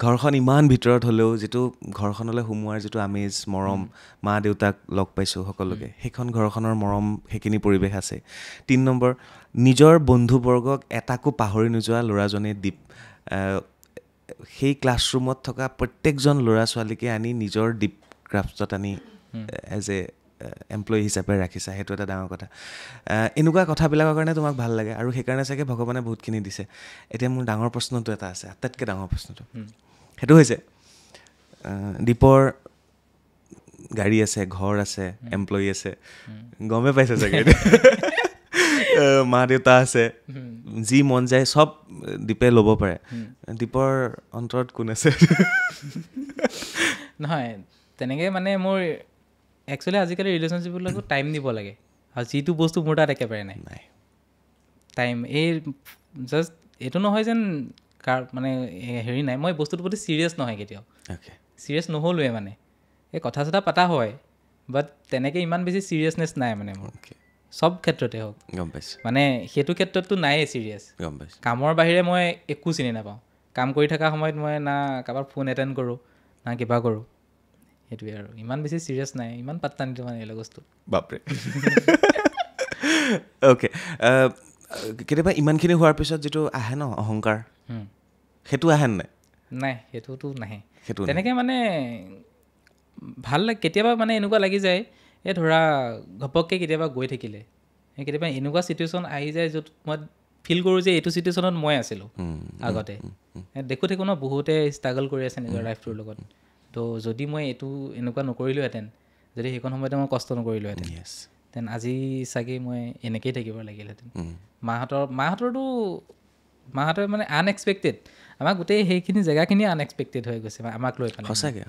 [SPEAKER 1] ঘৰখন ইমান ভিতৰত হ'লেও যিটো ঘৰখনলৈ সোমোৱাৰ যিটো আমেজ মৰম মা দেউতাক লগ পাইছোঁ সকলোকে সেইখন ঘৰখনৰ মৰম সেইখিনি পৰিৱেশ আছে 3 নম্বৰ নিজৰ বন্ধুবৰ্গক এটাকো পাহৰি নোযোৱা ল'ৰাজনে দীপ সেই ক্লাছৰুমত থকা প্ৰত্যেকজন ল'ৰা ছোৱালীকে আনি নিজৰ দীপ ক্ৰাফ্টছত আনি এজ এ এমপ্লয়ী হিচাপে ৰাখিছা সেইটো এটা ডাঙৰ কথা এনেকুৱা কথাবিলাকৰ কাৰণে তোমাক ভাল লাগে আৰু সেইকাৰণে চাগে ভগৱানে বহুতখিনি দিছে এতিয়া মোৰ ডাঙৰ প্ৰশ্নটো এটা আছে আটাইতকৈ ডাঙৰ প্ৰশ্নটো সেইটো হৈছে দীপৰ গাড়ী আছে ঘৰ আছে এমপ্লয়ী আছে গমে পাইছে চাগে মা দেউতা আছে যি মন যায় চব দীপে ল'ব পাৰে দীপৰ অন্তৰত কোন আছে
[SPEAKER 2] নহয় তেনেকৈ মানে মোৰ একচুৱেলি আজিকালি ৰিলেশ্যনশ্বিপবিলাকো টাইম দিব লাগে আৰু যিটো বস্তু মোৰ তাত একেবাৰে নাই
[SPEAKER 1] নাই
[SPEAKER 2] টাইম এই জাষ্ট এইটো নহয় যেন মানে হেৰি নাই মই বস্তুটোৰ প্ৰতি ছিৰিয়াছ নহয় কেতিয়াও
[SPEAKER 1] অ'কে
[SPEAKER 2] ছিৰিয়াছ নহ'লোৱে মানে এই কথা চথা পতা হয় বাট তেনেকৈ ইমান বেছি ছিৰিয়াছনেছ নাই মানে মোৰ
[SPEAKER 1] অ'কে
[SPEAKER 2] চব ক্ষেত্ৰতে হওক
[SPEAKER 1] গম পাইছোঁ
[SPEAKER 2] মানে সেইটো ক্ষেত্ৰততো নায়েই ছিৰিয়াছ
[SPEAKER 1] গম পাইছোঁ
[SPEAKER 2] কামৰ বাহিৰে মই একো চিনি নাপাওঁ কাম কৰি থকা সময়ত মই না কাৰোবাৰ ফোন এটেণ্ড কৰোঁ না কিবা কৰোঁ সেইটোৱে আৰু ইমান বেছি ছিৰিয়াছ নাই ইমান পাত্তা নিদিওঁ মানে এইবিলাক বস্তু
[SPEAKER 1] বাপৰে অ'কে কেতিয়াবা ইমানখিনি হোৱাৰ পিছত যিটো আহে ন অহংকাৰ সেইটো আহে নাই
[SPEAKER 2] নাই সেইটোতো নাহে
[SPEAKER 1] সেইটো
[SPEAKER 2] তেনেকৈ মানে ভাল লাগে কেতিয়াবা মানে এনেকুৱা লাগি যায় এই ধৰা ঘপককৈ কেতিয়াবা গৈ থাকিলে কেতিয়াবা এনেকুৱা চিটুৱেশ্যন আহি যায় য'ত মই ফিল কৰোঁ যে এইটো চিটুৱেশ্যনত মই আছিলোঁ আগতে দেখোঁ থাকোঁ ন বহুতে ষ্ট্ৰাগল কৰি আছে নিজৰ লাইফটোৰ লগত তো যদি মই এইটো এনেকুৱা নকৰিলোহেঁতেন যদি সেইখন সময়তে মই কষ্ট নকৰিলোহেঁতেন দেন আজি চাগে মই এনেকৈয়ে থাকিব লাগিলহেঁতেন মাহঁতৰ মানে আনএক্সপেক্টেড আমাক গোটেই সেইখিনি জেগাখিনি আনএক্সপেক্টেড হৈ গৈছে আমাক লৈ পেলাই
[SPEAKER 1] সঁচাকৈ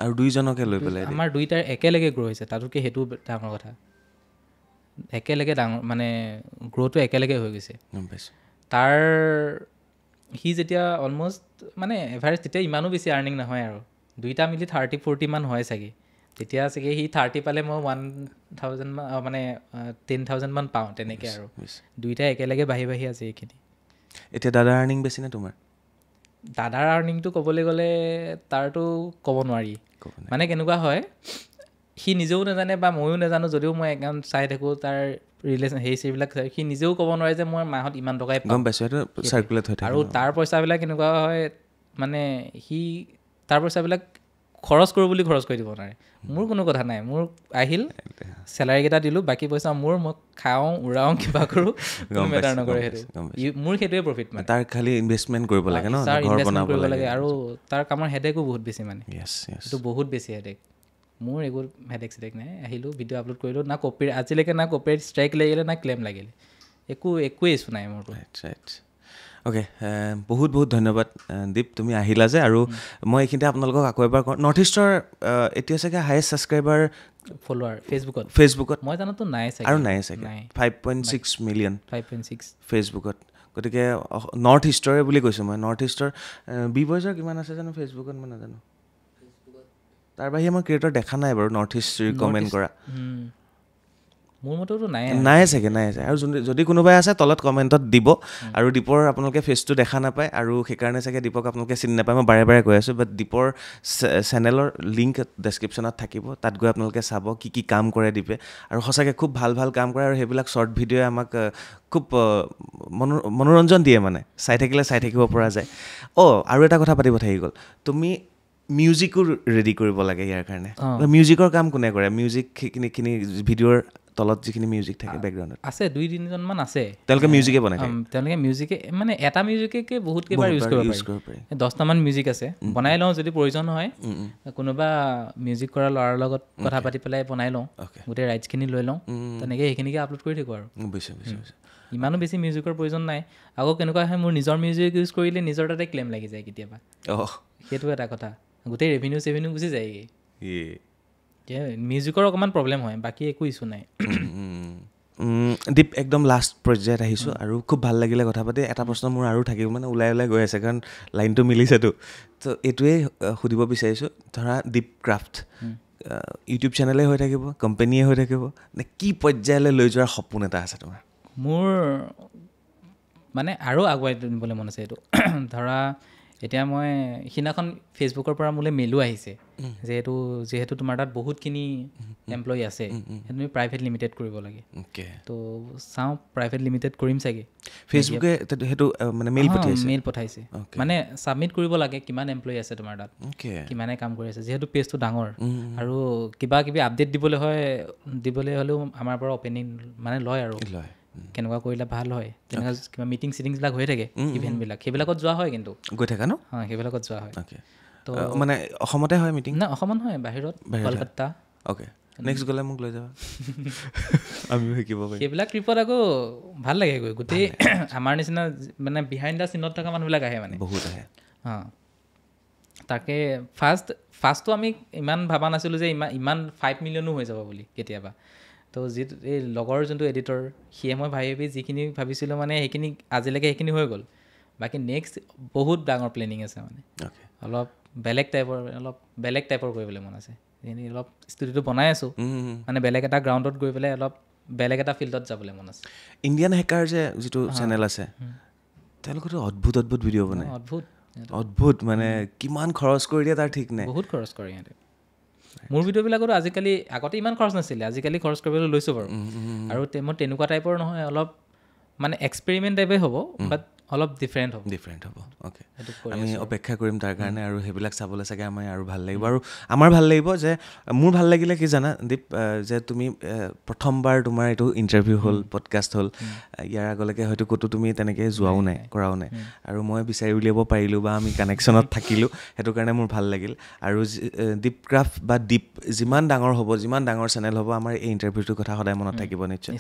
[SPEAKER 1] আৰু দুইজনকে লৈ পেলাই
[SPEAKER 2] আমাৰ দুইটাৰ একেলগে গ্ৰ' হৈছে তাতোতকৈ সেইটো ডাঙৰ কথা একেলগে ডাঙৰ মানে গ্ৰ'টো একেলগে হৈ গৈছে
[SPEAKER 1] গম পাইছোঁ
[SPEAKER 2] তাৰ সি যেতিয়া অলমষ্ট মানে এভাৰেজ তেতিয়া ইমানো বেছি আৰ্নিং নহয় আৰু দুইটা মিলি 30-40 মান হয় চাগে তেতিয়া চাগে সি 30 পালে মই 1,000 মানে 10,000 মান পাওঁ তেনেকৈ আৰু দুইটা একেলগে বাঢ়ি বাঢ়ি আছে এইখিনি
[SPEAKER 1] এতিয়া দাদাৰ আৰ্নিং বেছি নে তোমাৰ
[SPEAKER 2] দাদাৰ আৰ্নিংটো ক'বলৈ গ'লে তাৰতো ক'ব নোৱাৰি মানে কেনেকুৱা হয় সি নিজেও নাজানে বা ময়ো নাজানো যদিও মই একাউণ্ট চাই থাকোঁ তাৰ ৰিলেশ্যন সেইবিলাক চাই সি নিজেও ক'ব নোৱাৰে যে মই মাহত ইমান টকাই
[SPEAKER 1] গম পাইছোঁ সেইটো চাৰ্কুলেট হৈ থাকে
[SPEAKER 2] আৰু তাৰ পইচাবিলাক কেনেকুৱা হয় মানে সি তাৰ পইচাবিলাক খৰচ কৰোঁ বুলি খৰচ কৰি দিব নোৱাৰে মোৰ কোনো কথা নাই মোৰ আহিল চেলাৰীকেইটা দিলোঁ বাকী পইচা মই খাওঁ উৰাওঁ কিবা কৰোঁ কোনো মেটাৰ নকৰে সেইটো মোৰ সেইটোৱে প্ৰফিট মানে
[SPEAKER 1] তাৰ খালি ইনভেষ্টমেণ্ট কৰিব লাগে ন
[SPEAKER 2] তাৰ ইনভেষ্টমেণ্ট কৰিব লাগে আৰু তাৰ কামৰ হেডেকো বহুত বেছি মানে
[SPEAKER 1] সেইটো
[SPEAKER 2] বহুত বেছি হেডেক মোৰ এইবোৰ হেডেক চেডেক নাই আহিলোঁ ভিডিঅ' আপলোড কৰিলোঁ না কপিৰাইট আজিলৈকে না কপিৰাইট ষ্ট্ৰাইক লাগিলে না ক্লেইম লাগিলে একোৱে ইছ্যু নাই মোৰতো
[SPEAKER 1] অ'কে বহুত বহুত ধন্যবাদ দীপ তুমি আহিলা যে আৰু মই এইখিনিতে আপোনালোকক আকৌ এবাৰ কওঁ নৰ্থ ইষ্টৰ এতিয়া চাগে হায়েষ্ট ছাবস্ক্ৰাইবাৰ
[SPEAKER 2] ফলোৱাৰ ফেচবুকত মই জানোতো নাই চাগে
[SPEAKER 1] আৰু নাই চাগে 5.6 মিলিয়ন
[SPEAKER 2] 5.6
[SPEAKER 1] ফেচবুকত গতিকে নৰ্থ ইষ্টৰে বুলি কৈছোঁ মই নৰ্থ ইষ্টৰ বি-বয়জৰ কিমান আছে জানো ফেচবুকত মই নাজানো তাৰ বাহিৰে মই ক্ৰিয়েটৰ দেখা নাই বাৰু নৰ্থ ইষ্ট ৰিকমেণ্ড কৰা
[SPEAKER 2] মোৰ মতেতো
[SPEAKER 1] নাই চাগে আৰু যদি কোনোবাই আছে তলত কমেণ্টত দিব আৰু দীপৰ আপোনালোকে ফেচটো দেখা নাপায় আৰু সেইকাৰণে চাগে দীপক আপোনালোকে চিনি নাপায় মই বাৰে বাৰে কৈ আছোঁ বাট দীপৰ চেনেলৰ লিংক ডেছক্ৰিপশ্যনত থাকিব তাত গৈ আপোনালোকে চাব কি কাম কৰে দীপে আৰু সঁচাকৈ খুব ভাল ভাল কাম কৰে আৰু সেইবিলাক শ্বৰ্ট ভিডিঅ'ই আমাক খুব মনোৰঞ্জন দিয়ে মানে চাই থাকিব পৰা যায় আৰু এটা কথা পাতিব থাকি গ'ল তুমি মিউজিকো ৰেডি কৰিব লাগে ইয়াৰ কাৰণে মিউজিকৰ কাম কোনে কৰে মিউজিকখিনি ভিডিঅ'ৰ তলত যিখিনি মিউজিক থাকে বেকগ্ৰাউণ্ডত
[SPEAKER 2] আছে 2-3জনমান আছে
[SPEAKER 1] তেওঁলোকে মিউজিকে বনাই
[SPEAKER 2] তেওঁলোকে মিউজিকে মানে এটা মিউজিকে বহুত কেইবাৰ ইউজ কৰিব পাৰি 10টামান মিউজিক আছে বনাই লওঁ যদি প্ৰয়োজন হয় কোনোবা মিউজিক কৰা ল'ৰাৰ লগত কথা পাতি পেলাই বনাই লওঁ গোটেই ৰাইটছখিনি লৈ লওঁ তেনেকৈ সেইখিনিকে আপলোড কৰি থাকোঁ আৰু ইমানো বেছি মিউজিকৰ প্ৰয়োজন নাই আকৌ কেনেকুৱা হয় মোৰ নিজৰ মিউজিক ইউজ কৰিলে নিজৰ তাতে ক্লেইম লাগি যায় কেতিয়াবা সেইটো এটা কথা গোটেই ৰেভিনিউ গুচি যায়গৈ মিউজিকৰ অকণমান প্ৰব্লেম হয় বাকী একো ইছ্যু নাই
[SPEAKER 1] দীপ একদম লাষ্ট পৰ্যায়ত আহিছোঁ আৰু খুব ভাল লাগিলে কথা পাতি এটা প্ৰশ্ন মোৰ আৰু থাকিব মানে ওলাই গৈ আছে কাৰণ লাইনটো মিলিছেতো তো এইটোৱেই সুধিব বিচাৰিছোঁ ধৰা দীপ ক্ৰাফ্ট ইউটিউব চেনেলেই হৈ থাকিব কোম্পেনীয়ে হৈ থাকিব নে কি পৰ্যায়লৈ লৈ যোৱাৰ সপোন এটা আছে তোমাৰ
[SPEAKER 2] মোৰ মানে আৰু আগুৱাই নিবলৈ মন আছে এইটো ধৰা এতিয়া মই সিদিনাখন ফেচবুকৰ পৰা মোলৈ মেইলো আহিছে যিহেতু তোমাৰ তাত বহুতখিনি এমপ্লয়ী আছে সেইটো তুমি প্ৰাইভেট লিমিটেড কৰিব লাগে তো চাওঁ প্ৰাইভেট লিমিটেড কৰিম চাগে
[SPEAKER 1] ফেচবুকে সেইটো মানে মেইল পঠাইছে
[SPEAKER 2] মানে ছাবমিট কৰিব লাগে কিমান এমপ্লয়ী আছে তোমাৰ তাত কিমানে কাম কৰি আছে যিহেতু পেজটো ডাঙৰ আৰু কিবা কিবি আপডেট দিবলৈ হ'লেও আমাৰ পৰা অপেনিং মানে লয় আৰু কেনেকুৱা কৰিলে ভাল হয় তেনেকুৱা কিবা মিটিং চিটিংবিলাক হৈ থাকে ইভেণ্টবিলাক সেইবিলাকত যোৱা হয় কিন্তু
[SPEAKER 1] গৈ থাকা ন
[SPEAKER 2] সেইবিলাকত যোৱা হয়
[SPEAKER 1] তো মানে অসমতে হয় মিটিং
[SPEAKER 2] না অসমত নহয় বাহিৰত কলকাতা
[SPEAKER 1] নেক্সট গ'লে মোক লৈ যাবা আমিও শিকিব পাৰিম
[SPEAKER 2] সেইবিলাক ট্ৰিপত আকৌ ভাল লাগে গৈ গোটেই আমাৰ নিচিনা মানে বিহাইণ্ড দ্য চিনত থকা মানুহবিলাক আহে মানে
[SPEAKER 1] বহুত আহে
[SPEAKER 2] তাকে ফাৰ্ষ্টটো আমি ইমান ভবা নাছিলোঁ যে ইমান 5 মিলিয়নো হৈ যাব বুলি কেতিয়াবা তো এই লগৰ যোনটো এডিটৰ সিয়ে মই ভাবি যিখিনি ভাবিছিলোঁ মানে সেইখিনি আজিলৈকে সেইখিনি হৈ গ'ল বাকী নেক্সট বহুত ডাঙৰ প্লেনিং আছে মানে অলপ বেলেগ টাইপৰ কৰিবলৈ মন আছে যিখিনি অলপ ষ্টুডিঅ'টো বনাই আছোঁ মানে বেলেগ এটা গ্ৰাউণ্ডত গৈ পেলাই অলপ বেলেগ এটা ফিল্ডত যাবলৈ মন আছে
[SPEAKER 1] ইণ্ডিয়ান হেকাৰ যে যিটো চেনেল আছে তেওঁলোকেতো অদ্ভুত ভিডিঅ' বনায় অদ্ভুত মানে কিমান খৰচ কৰি দিয়ে তাৰ ঠিক নাই
[SPEAKER 2] বহুত খৰচ কৰে সিহঁতে মোৰ ভিডিঅ'বিলাকতো আজিকালি আগতে ইমান খৰচ নাছিলে আজিকালি খৰচ কৰিবলৈ লৈছোঁ বাৰু আৰু মই তেনেকুৱা টাইপৰ নহয় অলপ মানে এক্সপেৰিমেণ্ট টাইপেই হ'ব বাট অলপ ডিফাৰেণ্ট হ'ব
[SPEAKER 1] অ'কে আমি অপেক্ষা কৰিম তাৰ কাৰণে আৰু সেইবিলাক চাবলৈ চাগে আমাৰ আৰু ভাল লাগিব আৰু আমাৰ ভাল লাগিব যে মোৰ ভাল লাগিলে কি জানা দীপ যে তুমি প্ৰথমবাৰ তোমাৰ এইটো ইণ্টাৰভিউ হ'ল পডকাষ্ট হ'ল ইয়াৰ আগলৈকে হয়তো ক'তো তুমি তেনেকৈ যোৱাও নাই কৰাও নাই আৰু মই বিচাৰি উলিয়াব পাৰিলোঁ বা আমি কানেকশ্যনত থাকিলোঁ সেইটো কাৰণে মোৰ ভাল লাগিল আৰু দীপ ক্ৰাফ্ট বা দীপ যিমান ডাঙৰ হ'ব যিমান ডাঙৰ চেনেল হ'ব আমাৰ এই ইণ্টাৰভিউটোৰ কথা সদায় মনত থাকিব নিশ্চয়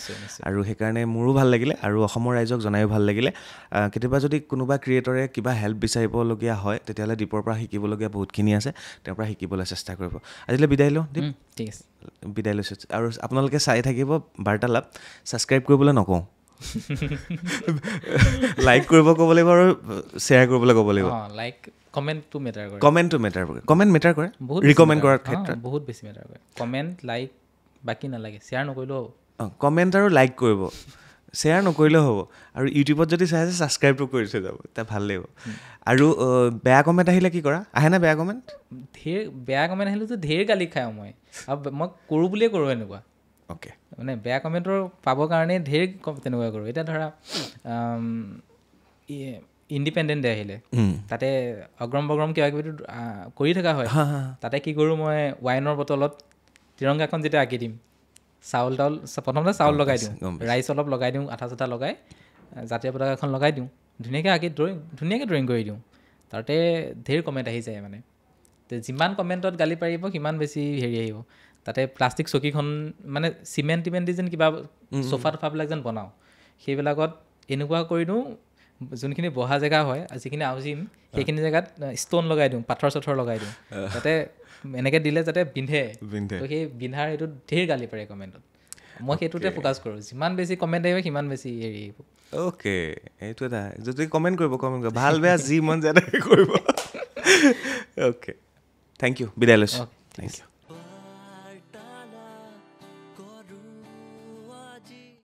[SPEAKER 1] আৰু সেইকাৰণে মোৰো ভাল লাগিলে আৰু অসমৰ ৰাইজক জনায়ো ভাল লাগিলে কেতিয়াবা যদি কোনোবা ক্ৰিয়েটৰে কিবা হেল্প বিচাৰিবলগীয়া হয় তেতিয়াহ'লে দীপৰ পৰা শিকিবলগীয়া বহুতখিনি আছে তেওঁৰ পৰা শিকিবলৈ চেষ্টা কৰিব আজিলৈ বিদায় লওঁ দীপ
[SPEAKER 2] ঠিক আছে
[SPEAKER 1] বিদায় লৈছোঁ আৰু আপোনালোকে চাই থাকিব বাৰ্তালাপ ছাবস্ক্ৰাইব কৰিবলৈ নকওঁ লাইক কৰিব ক'ব লাগিব আৰু শ্বেয়াৰ কৰিবলৈ ক'ব লাগিব
[SPEAKER 2] লাইক কমেণ্টটো মেটাৰ কৰে
[SPEAKER 1] কমেণ্ট মেটাৰ কৰে ৰিকমেণ্ড কৰাৰ ক্ষেত্ৰত
[SPEAKER 2] বহুত বেছি মেটাৰ কৰে কমেণ্ট লাইক বাকী নালাগে শ্বেয়াৰ নকৰিলেও
[SPEAKER 1] কমেণ্ট আৰু লাইক কৰিব শ্বেয়াৰ নকৰিলেও হ'ব আৰু ইউটিউবত যদি চাই আছে ছাবস্ক্ৰাইবটো কৰি থৈ যাব তেতিয়া ভাল লাগিব আৰু বেয়া কমেণ্ট আহিলে কি কৰা আহেনে বেয়া কমেণ্ট
[SPEAKER 2] বেয়া কমেণ্ট আহিলেতো ঢেৰ গালি খাওঁ মই আৰু মই কৰোঁ বুলিয়ে কৰোঁ এনেকুৱা
[SPEAKER 1] অ'কে
[SPEAKER 2] মানে বেয়া কমেণ্টৰ পাবৰ কাৰণে ঢেৰ তেনেকুৱা কৰোঁ এতিয়া ধৰা ইণ্ডিপেণ্ডেণ্ট ডে আহিলে তাতে অগ্ৰম বগ্ৰম কিবা কিবিটো কৰি থকা হয় তাতে কি কৰোঁ মই ৱাইনৰ বটলত তিৰংগাখন যেতিয়া আঁকি দিম প্ৰথমতে চাউল লগাই দিওঁ ৰাইচ অলপ লগাই দিওঁ আঠা চাঠা লগাই জাতীয় পতাকাখন লগাই দিওঁ ধুনীয়াকৈ ড্ৰয়িং কৰি দিওঁ তাতে ঢেৰ কমেণ্ট আহি যায় মানে যিমান কমেণ্টত গালি পাৰিব সিমান বেছি হেৰি আহিব তাতে প্লাষ্টিক চকীখন মানে চিমেণ্ট টিমেণ্ট দি যেন কিবা চোফা টোফাবিলাক যেন বনাওঁ সেইবিলাকত এনেকুৱা কৰি দিওঁ যোনখিনি বহা জেগা হয় যিখিনি আউজিম সেইখিনি জেগাত ষ্ট'ন লগাই দিওঁ পাথৰ চাথৰ লগাই দিওঁ যাতে এনেকৈ দিলে যাতে বিন্ধে তো সেই বিন্ধাৰ এইটো ঢেৰ গালি পাৰে কমেণ্টত মই সেইটোতে ফ'কাছ কৰোঁ যিমান বেছি কমেণ্ট আহিব সিমান বেছি হেৰি আহিব
[SPEAKER 1] অ'কে এইটো এটা যদি কমেণ্ট কৰিব ভাল বেয়া যি মন যায় কৰিব অ'কে থেংক ইউ বিদায় লৈছোঁ থেংক ইউ